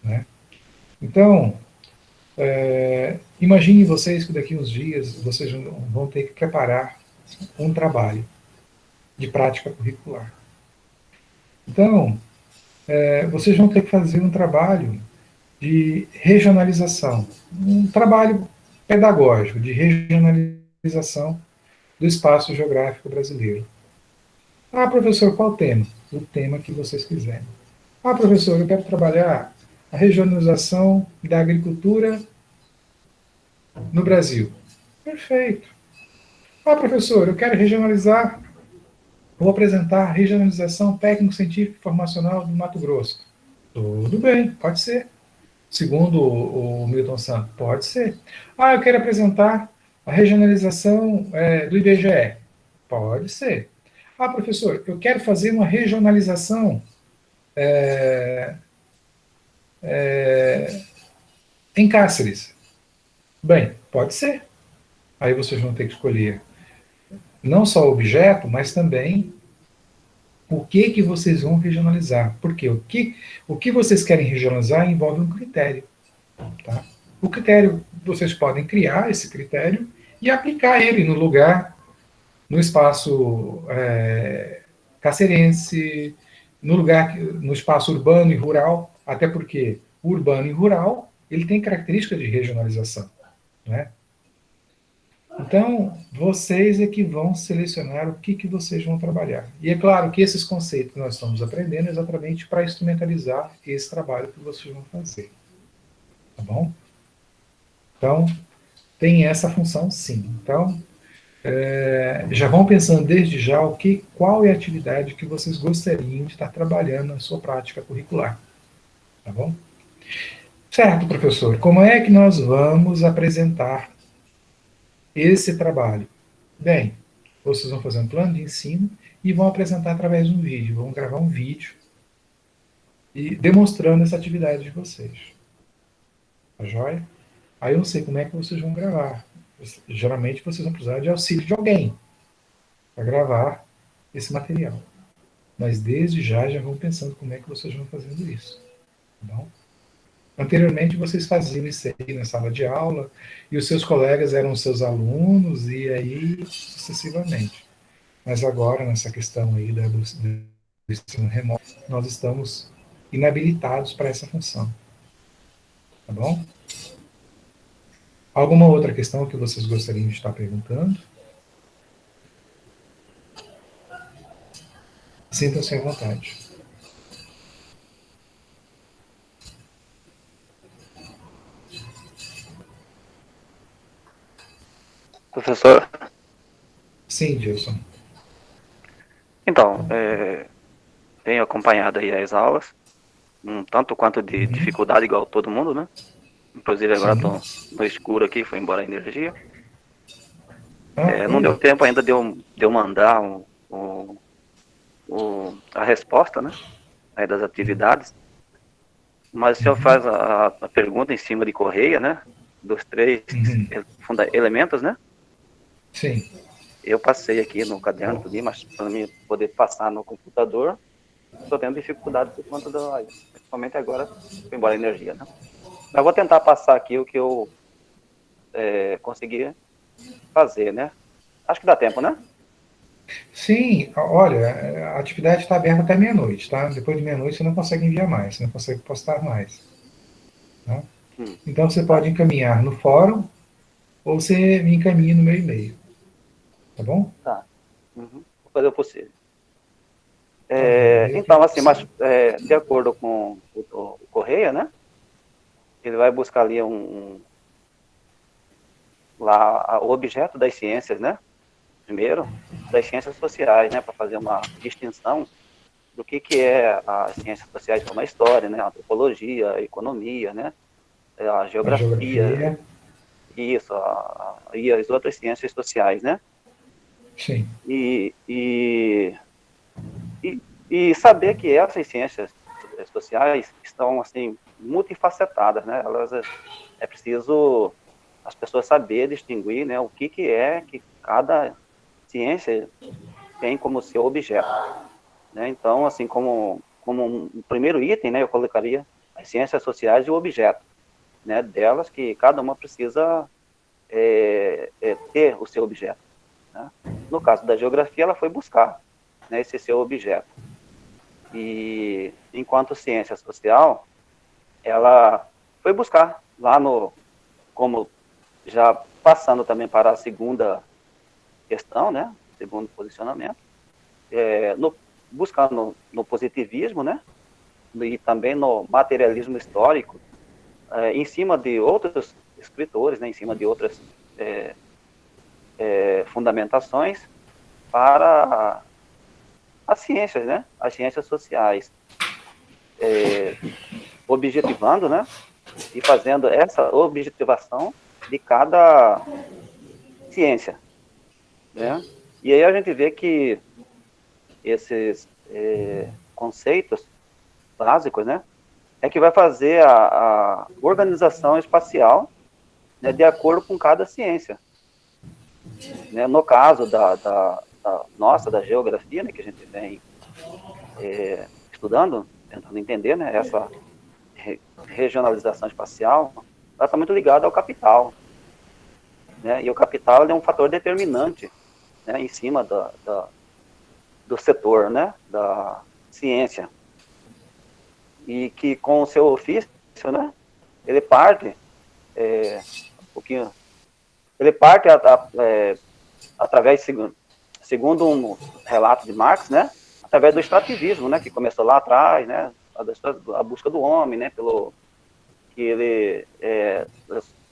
Né? Então, imagine vocês que daqui a uns dias vocês vão ter que preparar um trabalho de prática curricular. Então, vocês vão ter que fazer um trabalho de regionalização, um trabalho pedagógico de regionalização do espaço geográfico brasileiro. Ah, professor, qual o tema? O tema que vocês quiserem. Ah, professor, eu quero trabalhar a regionalização da agricultura no Brasil. Perfeito. Ah, professor, eu quero regionalizar, vou apresentar a regionalização técnico-científica e informacional do Mato Grosso. Tudo bem, pode ser. Segundo o Milton Santos, pode ser. Ah, eu quero apresentar a regionalização do IBGE. Pode ser. Ah, professor, eu quero fazer uma regionalização em Cáceres. Bem, pode ser. Aí vocês vão ter que escolher não só o objeto, mas também o que vocês vão regionalizar. Porque o que vocês querem regionalizar envolve um critério. Tá? O critério, vocês podem criar esse critério e aplicar ele no lugar, no espaço cacerense, no espaço urbano e rural, até porque o urbano e rural ele tem características de regionalização. Né? Então, vocês é que vão selecionar o que vocês vão trabalhar. E é claro que esses conceitos que nós estamos aprendendo exatamente para instrumentalizar esse trabalho que vocês vão fazer. Tá bom? Então, tem essa função sim. Então, já vão pensando desde já qual é a atividade que vocês gostariam de estar trabalhando na sua prática curricular. Tá bom? Certo, professor. Como é que nós vamos apresentar esse trabalho? Bem, vocês vão fazer um plano de ensino e vão apresentar através de um vídeo. Vão gravar um vídeo e demonstrando essa atividade de vocês. Tá joia? Aí eu não sei como é que vocês vão gravar. Geralmente vocês vão precisar de auxílio de alguém para gravar esse material. Mas desde já vão pensando como é que vocês vão fazendo isso. Tá bom? Anteriormente vocês faziam isso aí na sala de aula e os seus colegas eram seus alunos e aí sucessivamente. Mas agora, nessa questão aí do ensino remoto, nós estamos inabilitados para essa função. Tá bom? Alguma outra questão que vocês gostariam de estar perguntando? Sintam-se à vontade. Professor, Sim, Gilson. então, tenho acompanhado aí as aulas, um tanto quanto de dificuldade, igual todo mundo, né? Inclusive agora estou no escuro aqui, foi embora a energia. Não deu tempo ainda de eu mandar a resposta, né? Aí das atividades. Mas se eu faço a pergunta em cima de Correia, né? Dos 3 elementos, né? Sim. Eu passei aqui no caderno, mas para mim poder passar no computador, estou tendo dificuldade por conta principalmente agora, foi embora a energia, né? Mas vou tentar passar aqui o que eu conseguir fazer, né? Acho que dá tempo, né? Sim, olha, a atividade está aberta até meia-noite, tá? Depois de meia-noite você não consegue enviar mais, você não consegue postar mais. Tá? Então você pode encaminhar no fórum ou você me encaminha no meu e-mail. Tá bom? Tá. Uhum. Vou fazer o possível. Tá bom, Então, assim, mas de acordo com o Correia, né? Ele vai buscar ali lá o objeto das ciências, né? Primeiro, das ciências sociais, né? Para fazer uma distinção do que é as ciências sociais, como a história, né? A antropologia, a economia, né? A geografia, isso, e as outras ciências sociais, né? Sim. E saber que essas ciências sociais estão, assim, multifacetadas, né? Elas, é preciso as pessoas saber distinguir, né, o que é que cada ciência tem como seu objeto, né? Então, assim, como um primeiro item, né, eu colocaria as ciências sociais e o objeto, né, delas, que cada uma precisa ter o seu objeto, né? No caso da geografia, ela foi buscar, né, esse seu objeto. E, enquanto ciência social, ela foi buscar lá como já passando também para a segunda questão, né, segundo posicionamento, buscando no positivismo, né, e também no materialismo histórico, em cima de outros escritores, né, em cima de outras fundamentações para as ciências, né, as ciências sociais, objetivando, né, e fazendo essa objetivação de cada ciência, né? E aí a gente vê que esses conceitos básicos, né, é que vai fazer a organização espacial, né, de acordo com cada ciência, né? No caso da geografia, né, que a gente vem estudando, tentando entender, né, essa regionalização espacial, ela está muito ligada ao capital, né? E o capital é um fator determinante, né, em cima do setor, né, da ciência, e que com o seu ofício, né, ele parte através, segundo um relato de Marx, né, através do extrativismo, né, que começou lá atrás, né, a busca do homem, né, pelo que ele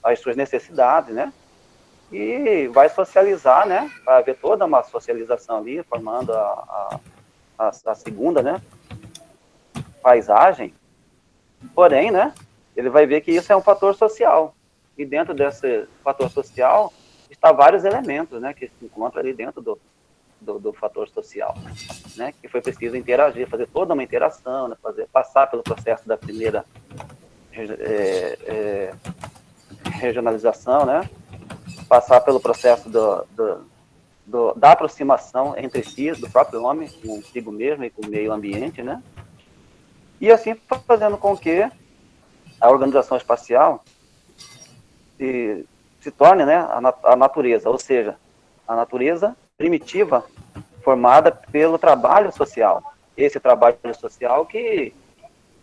as suas necessidades, né, e vai socializar, né, vai haver toda uma socialização ali, formando a segunda, né, paisagem. Porém, né, ele vai ver que isso é um fator social, e dentro desse fator social está vários elementos, né, que se encontram ali dentro do fator social, né, que foi preciso interagir, fazer toda uma interação, né, passar pelo processo da primeira regionalização, né, passar pelo processo da aproximação entre si, do próprio homem, consigo mesmo e com o meio ambiente, né, e assim fazendo com que a organização espacial se torne, né, a natureza, ou seja, a natureza primitiva formada pelo trabalho social. Esse trabalho social que,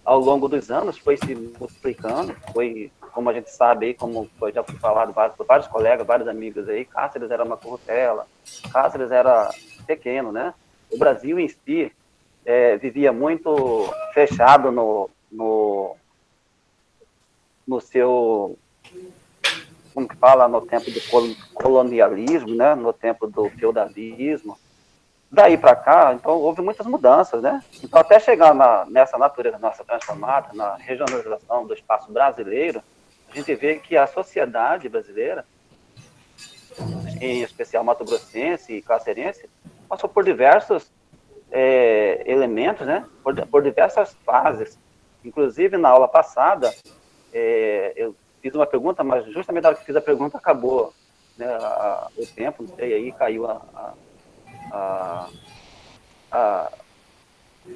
ao longo dos anos, foi se multiplicando, foi, como a gente sabe, aí, como já foi falado por vários colegas, vários amigos aí, Cáceres era uma corruptela, Cáceres era pequeno, né? O Brasil em si vivia muito fechado no seu, como que fala, no tempo do colonialismo, né? No tempo do feudalismo. Daí para cá, então, houve muitas mudanças, né? Então, até chegar nessa natureza nossa transformada, na regionalização do espaço brasileiro, a gente vê que a sociedade brasileira, em especial mato-grossense e cacerense, passou por diversos elementos, né? Por diversas fases. Inclusive, na aula passada, eu fiz uma pergunta, mas justamente na hora que fiz a pergunta, acabou, né, o tempo, não sei, aí caiu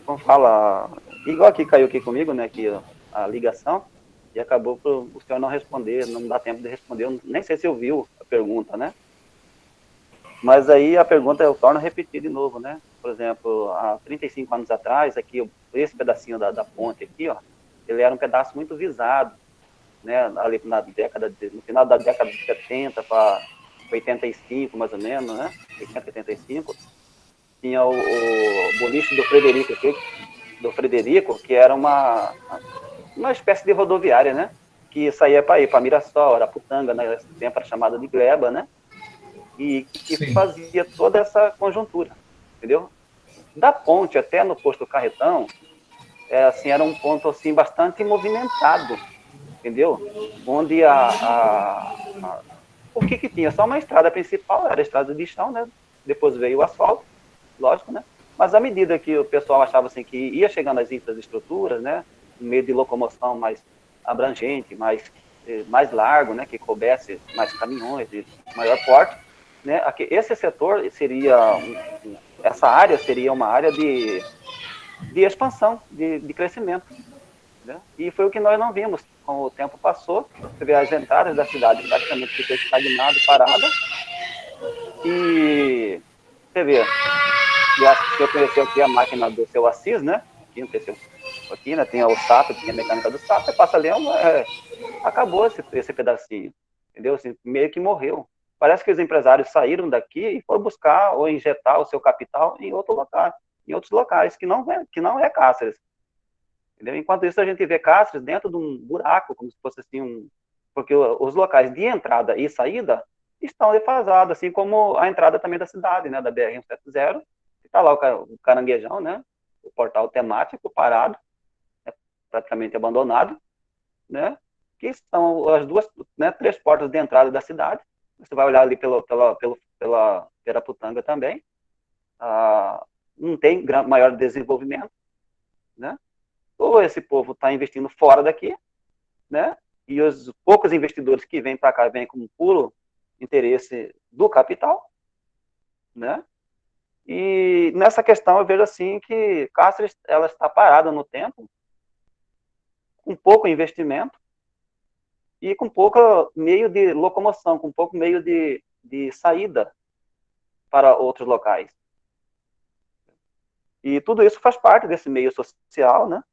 como fala, igual que caiu aqui comigo, né, aqui a ligação, E acabou por o senhor não responder, não dá tempo de responder. Eu nem sei se ouviu a pergunta, né? Mas aí a pergunta eu torno a repetir de novo, né? Por exemplo, há 35 anos atrás, aqui, esse pedacinho da ponte aqui, ó, ele era um pedaço muito visado, né? Ali no final da década de 70 para 85, mais ou menos, né? 80, 85, tinha o boliche do Frederico, que era uma espécie de rodoviária, né? Que saía para ir para Mirassol, Araputanga, né? Nesse tempo era chamada de Gleba, né? E que fazia toda essa conjuntura, entendeu? Da ponte até no posto Carretão, assim, era um ponto assim bastante movimentado, entendeu? Onde o que tinha? Só uma estrada principal, era a estrada de chão, né? Depois veio o asfalto, lógico, né? Mas à medida que o pessoal achava assim que ia chegando às infraestruturas, né? Um meio de locomoção mais abrangente, mais largo, né? Que coubesse mais caminhões de maior porte, né? Esse setor seria essa área seria uma área de expansão, de crescimento, né? E foi o que nós não vimos. Com o tempo passou, você vê as entradas da cidade praticamente ficou estagnado, parada, e você vê, eu acho que você conheceu aqui a máquina do seu Assis, né? Aqui, né? Tem o SAP, tem a mecânica do SAP, você passa ali, acabou esse pedacinho, entendeu? Assim, meio que morreu. Parece que os empresários saíram daqui e foram buscar ou injetar o seu capital em outros locais, que não é Cáceres. Entendeu? Enquanto isso, a gente vê Cáceres dentro de um buraco, como se fosse assim, porque os locais de entrada e saída estão defasados, assim como a entrada também da cidade, né, da BR-170, que está lá o Caranguejão, né, o portal temático parado, né, praticamente abandonado, né, que são as duas, né, 3 portas de entrada da cidade. Você vai olhar ali pela Peraputanga também, não tem maior desenvolvimento, né? Ou esse povo está investindo fora daqui, né? E os poucos investidores que vêm para cá vêm com um puro interesse do capital, né? E nessa questão eu vejo assim que Cáceres ela está parada no tempo, com pouco investimento e com pouco meio de locomoção, com pouco meio de saída para outros locais. E tudo isso faz parte desse meio social, né?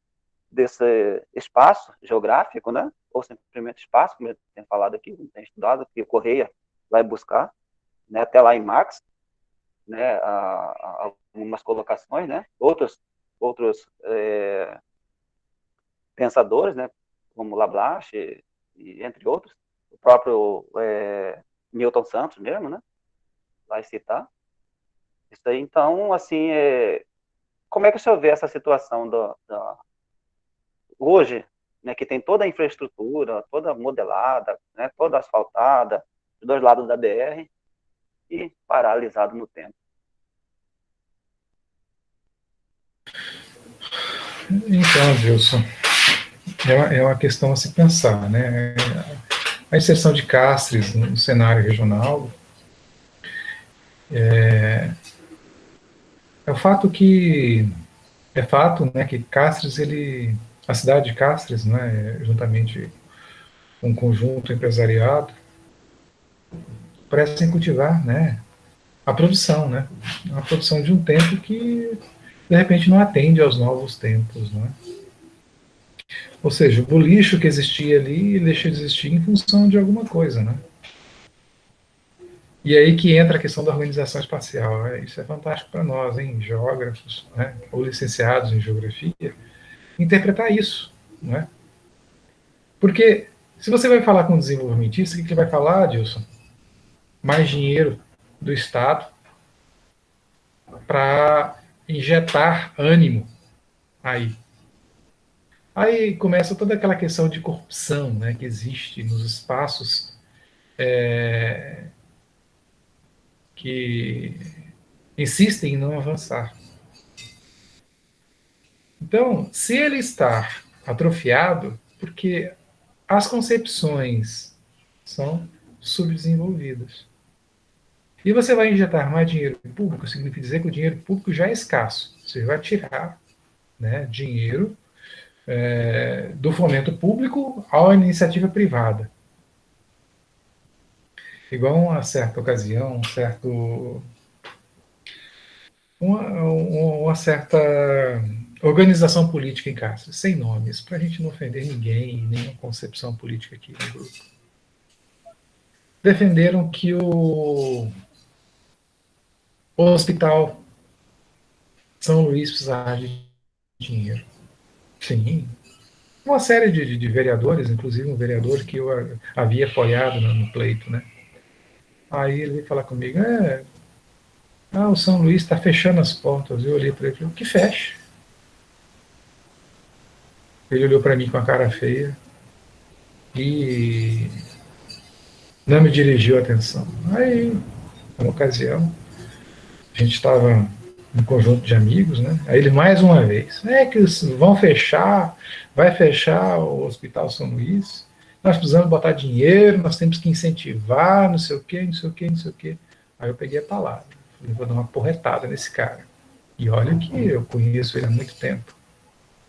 Desse espaço geográfico, né? Ou simplesmente espaço, como eu tenho falado aqui, tenho estudado, que o Correia vai buscar, né? Até lá em Marx, né? Algumas colocações, né? Outros pensadores, né? Como Lablache, e entre outros, o próprio Milton Santos mesmo, né? Vai citar. Isso aí, então, assim, como é que o senhor vê essa situação hoje, né, que tem toda a infraestrutura, toda modelada, né, toda asfaltada, dos 2 lados da BR, e paralisado no tempo? Então, Wilson, é uma questão a se pensar, né? A inserção de Cáceres no cenário regional é o fato que né, que Cáceres a cidade de Cáceres, né, juntamente com um conjunto empresariado, parecem cultivar, né, a produção, né, a produção de um tempo que de repente não atende aos novos tempos, né? Ou seja, o bolicho que existia ali deixa de existir em função de alguma coisa, né? E aí que entra a questão da organização espacial. Isso é fantástico para nós, hein, geógrafos, né, ou licenciados em geografia, interpretar isso, né? Porque se você vai falar com um desenvolvimentista, o que ele vai falar, Dilson? Mais dinheiro do Estado para injetar ânimo aí. Aí começa toda aquela questão de corrupção, né, que existe nos espaços que insistem em não avançar. Então, se ele está atrofiado, porque as concepções são subdesenvolvidas. E você vai injetar mais dinheiro público, significa dizer que o dinheiro público já é escasso. Você vai tirar, né, dinheiro do fomento público à iniciativa privada. Igual uma certa ocasião, uma certa organização política em casa, sem nomes, para a gente não ofender ninguém, nenhuma concepção política aqui no grupo. Defenderam que o Hospital São Luís precisava de dinheiro. Sim. Uma série de vereadores, inclusive um vereador que eu havia apoiado no pleito, né? Aí ele veio falar comigo, o São Luís está fechando as portas. Eu olhei para ele e falei, que feche. Ele olhou para mim com a cara feia e não me dirigiu a atenção. Aí, na ocasião, a gente estava um conjunto de amigos, né? Aí ele mais uma vez, que vão fechar, vai fechar o Hospital São Luís, nós precisamos botar dinheiro, nós temos que incentivar, não sei o quê, não sei o quê, não sei o quê. Aí eu peguei a palavra, falei, vou dar uma porretada nesse cara. E olha que eu conheço ele há muito tempo,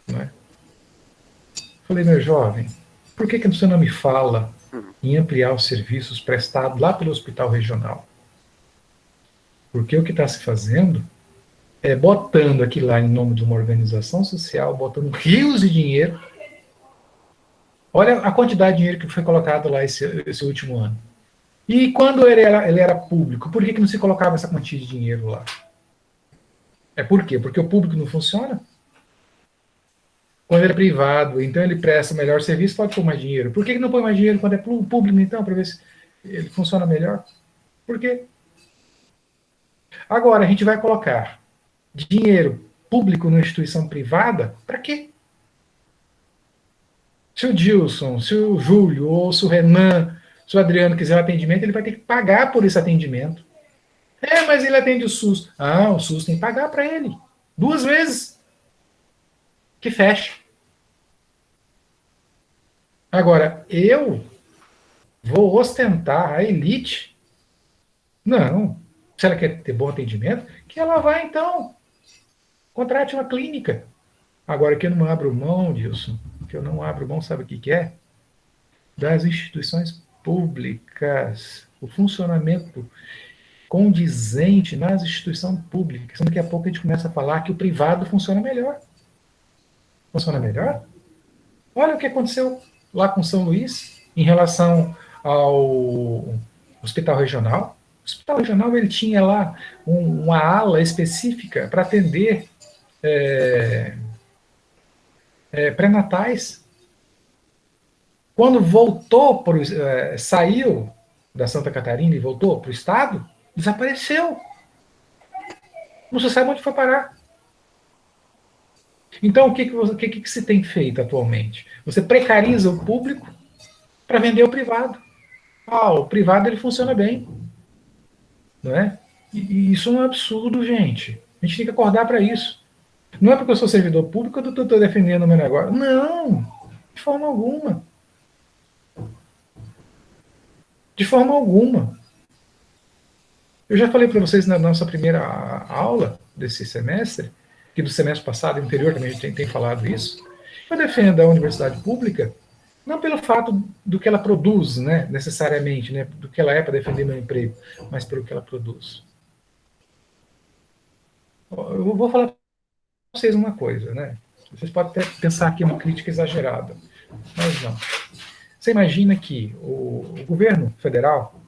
não é? Falei, meu jovem, por que você não me fala em ampliar os serviços prestados lá pelo hospital regional? Porque o que está se fazendo é botando aqui lá em nome de uma organização social, botando rios de dinheiro. Olha a quantidade de dinheiro que foi colocado lá esse último ano. E quando ele era público, por que não se colocava essa quantia de dinheiro lá? Por quê? Porque o público não funciona? Quando ele é privado, então ele presta melhor serviço, pode pôr mais dinheiro. Por que não põe mais dinheiro quando é público, então, para ver se ele funciona melhor? Por quê? Agora, a gente vai colocar dinheiro público numa instituição privada, para quê? Se o Dilson, se o Júlio, ou se o Renan, se o Adriano quiser um atendimento, ele vai ter que pagar por esse atendimento. Mas ele atende o SUS. O SUS tem que pagar para ele. 2 vezes. Que fecha. Agora, eu vou ostentar a elite? Não. Se ela quer ter bom atendimento, que ela vá, então. Contrate uma clínica. Agora, que eu não abro mão, Dilson, que eu não abro mão, sabe o que é? Das instituições públicas. O funcionamento condizente nas instituições públicas. Daqui a pouco a gente começa a falar que o privado funciona melhor. Funciona melhor? Olha o que aconteceu lá com São Luís, em relação ao hospital regional. O hospital regional ele tinha lá uma ala específica para atender pré-natais. Quando voltou, saiu da Santa Catarina e voltou para o estado, desapareceu. Não se sabe onde foi parar. Então, o que se tem feito atualmente? Você precariza o público para vender o privado. O privado ele funciona bem. Não é? E isso é um absurdo, gente. A gente tem que acordar para isso. Não é porque eu sou servidor público que eu estou defendendo o meu negócio. Não, de forma alguma. De forma alguma. Eu já falei para vocês na nossa primeira aula desse semestre, que do semestre passado e anterior também a gente tem falado isso. Eu defendo a universidade pública não pelo fato do que ela produz, né, necessariamente, né, do que ela é para defender meu emprego, mas pelo que ela produz. Eu vou falar para vocês uma coisa, né? Vocês podem até pensar que é uma crítica exagerada, mas não. Você imagina que o governo federal,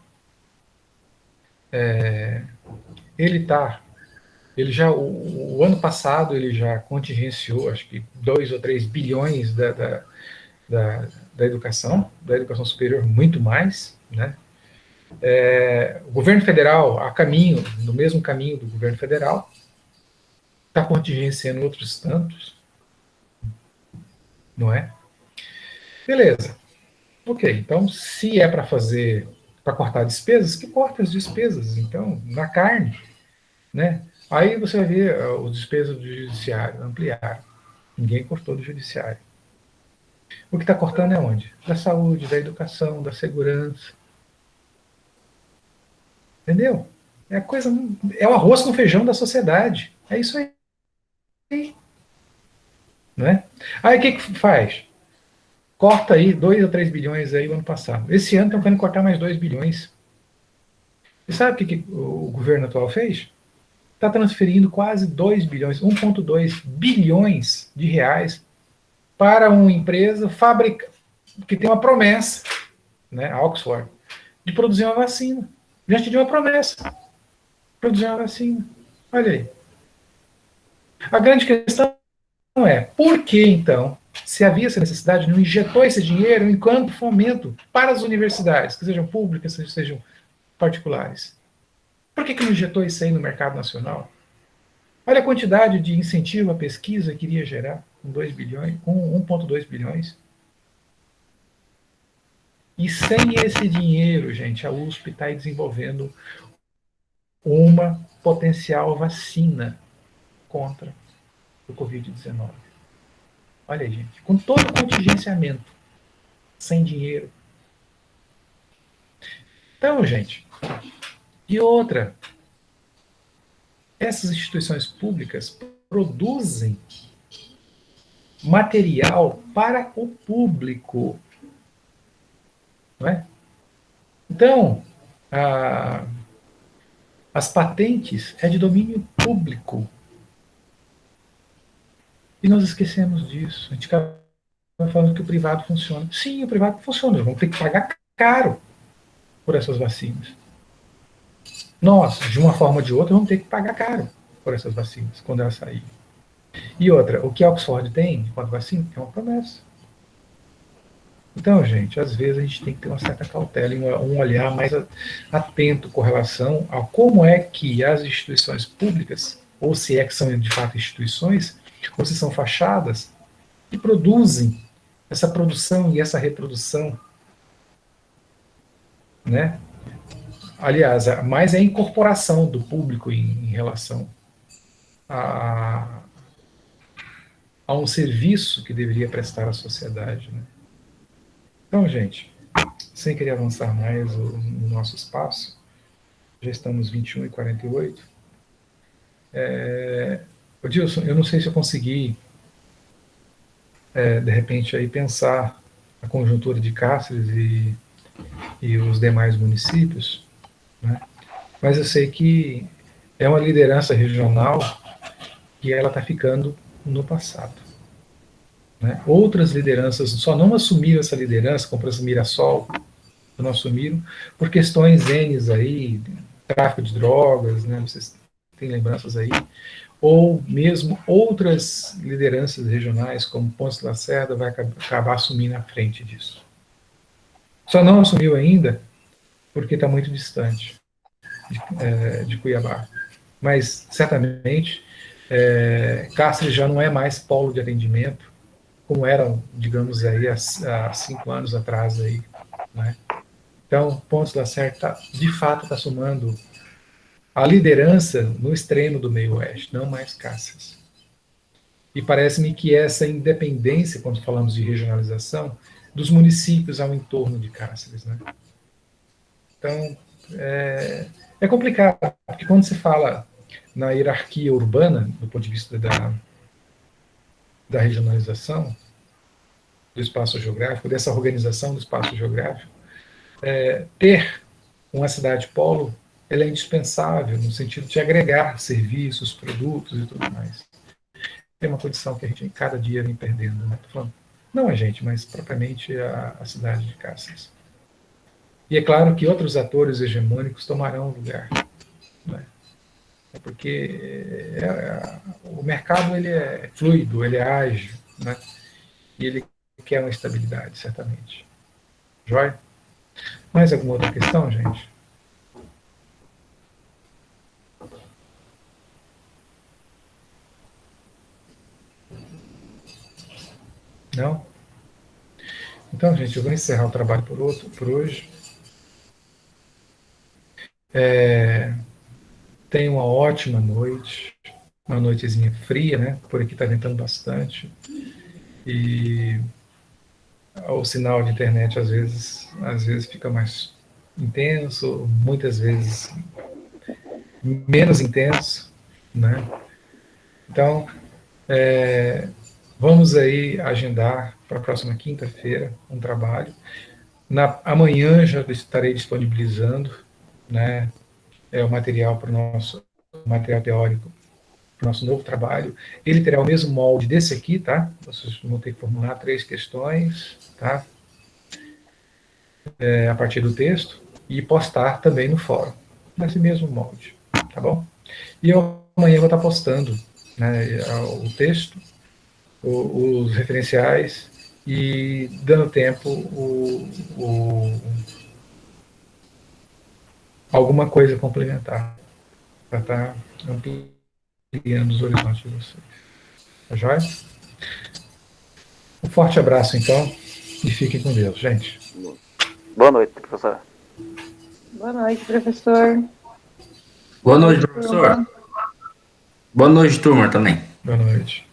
o ano passado ele já contingenciou, acho que 2 ou 3 bilhões da educação superior, muito mais, né? O governo federal, no mesmo caminho do governo federal, está contingenciando outros tantos, não é? Beleza. Ok, então se é para cortar despesas, que corta as despesas, então, na carne, né? Aí você vai ver os despesas do judiciário ampliaram. Ninguém cortou do judiciário. O que está cortando é onde? Da saúde, da educação, da segurança. Entendeu? É o arroz com feijão da sociedade. É isso aí. né? Aí o que faz? Corta aí 2 ou 3 bilhões aí o ano passado. Esse ano estão querendo cortar mais 2 bilhões. E sabe o que o governo atual fez? Está transferindo quase 2 bilhões, 1,2 bilhões de reais para uma empresa que tem uma promessa, né, a Oxford, de produzir uma vacina. Diante de uma promessa, produzir uma vacina. Olha aí. A grande questão é, por que então, se havia essa necessidade, não injetou esse dinheiro em campo fomento para as universidades, que sejam públicas, sejam particulares? Por que não injetou isso aí no mercado nacional? Olha a quantidade de incentivo à pesquisa que iria gerar com 2 bilhões, com 1,2 bilhões. E sem esse dinheiro, gente, a USP está desenvolvendo uma potencial vacina contra o Covid-19. Olha aí, gente, com todo o contingenciamento, sem dinheiro. Então, gente, e outra, essas instituições públicas produzem material para o público. Não é? Então, as patentes é de domínio público. E nós esquecemos disso. A gente acaba falando que o privado funciona. Sim, o privado funciona. Nós vamos ter que pagar caro por essas vacinas. Nós, de uma forma ou de outra, vamos ter que pagar caro por essas vacinas, quando elas saírem. E outra, o que a Oxford tem enquanto vacina é uma promessa. Então, gente, às vezes a gente tem que ter uma certa cautela e um olhar mais atento com relação a como é que as instituições públicas, ou se é que são de fato instituições, ou se são fachadas, que produzem essa produção e essa reprodução, né? Aliás, mais é a incorporação do público em relação a um serviço que deveria prestar à sociedade, né? Então, gente, sem querer avançar mais no nosso espaço, já estamos 21h48. Dilson, eu não sei se eu consegui, de repente, aí pensar a conjuntura de Cáceres e os demais municípios, né? Mas eu sei que é uma liderança regional que ela está ficando no passado. Né? Outras lideranças só não assumiram essa liderança, como por exemplo Mirassol, não assumiram, por questões N aí, tráfico de drogas, né? Vocês têm lembranças aí, ou mesmo outras lideranças regionais, como Ponce de Lacerda, vai acabar assumindo a frente disso. Só não assumiu ainda porque está muito distante de Cuiabá. Mas, certamente, Cáceres já não é mais polo de atendimento, como eram, digamos, aí há 5 anos atrás. Aí, né? Então, Ponce de Lacerda, de fato, está assumando a liderança no extremo do meio-oeste, não mais Cáceres. E parece-me que essa independência, quando falamos de regionalização, dos municípios ao entorno de Cáceres. Né? Então, é complicado, porque quando se fala na hierarquia urbana, do ponto de vista da regionalização do espaço geográfico, dessa organização do espaço geográfico, ter uma cidade polo, ela é indispensável no sentido de agregar serviços, produtos e tudo mais. É uma condição que a gente cada dia vem perdendo. Né? Tô falando, não a gente, mas propriamente a cidade de Cáceres. E é claro que outros atores hegemônicos tomarão o lugar. Né? Porque o mercado ele é fluido, ele é ágil, né? E ele quer uma estabilidade, certamente. Joia? Mais alguma outra questão, gente? Não? Então, gente, eu vou encerrar o trabalho por hoje. Tenha uma ótima noite, uma noitezinha fria, né? Por aqui está ventando bastante. E o sinal de internet às vezes fica mais intenso, muitas vezes menos intenso, né? Então, vamos aí agendar para a próxima quinta-feira um trabalho. Amanhã já estarei disponibilizando, né, o material para o nosso material teórico para o nosso novo trabalho. Ele terá o mesmo molde desse aqui, tá? Vocês vão ter que formular 3 questões, tá? A partir do texto e postar também no fórum, nesse mesmo molde, tá bom? E eu amanhã vou estar postando, né, o texto, os referenciais e dando tempo alguma coisa complementar para estar ampliando os horizontes de vocês. Tá joia? Um forte abraço, então, e fiquem com Deus, gente. Boa noite, professor. Boa noite, professor. Boa noite, professor. Boa noite, turma, também. Boa noite.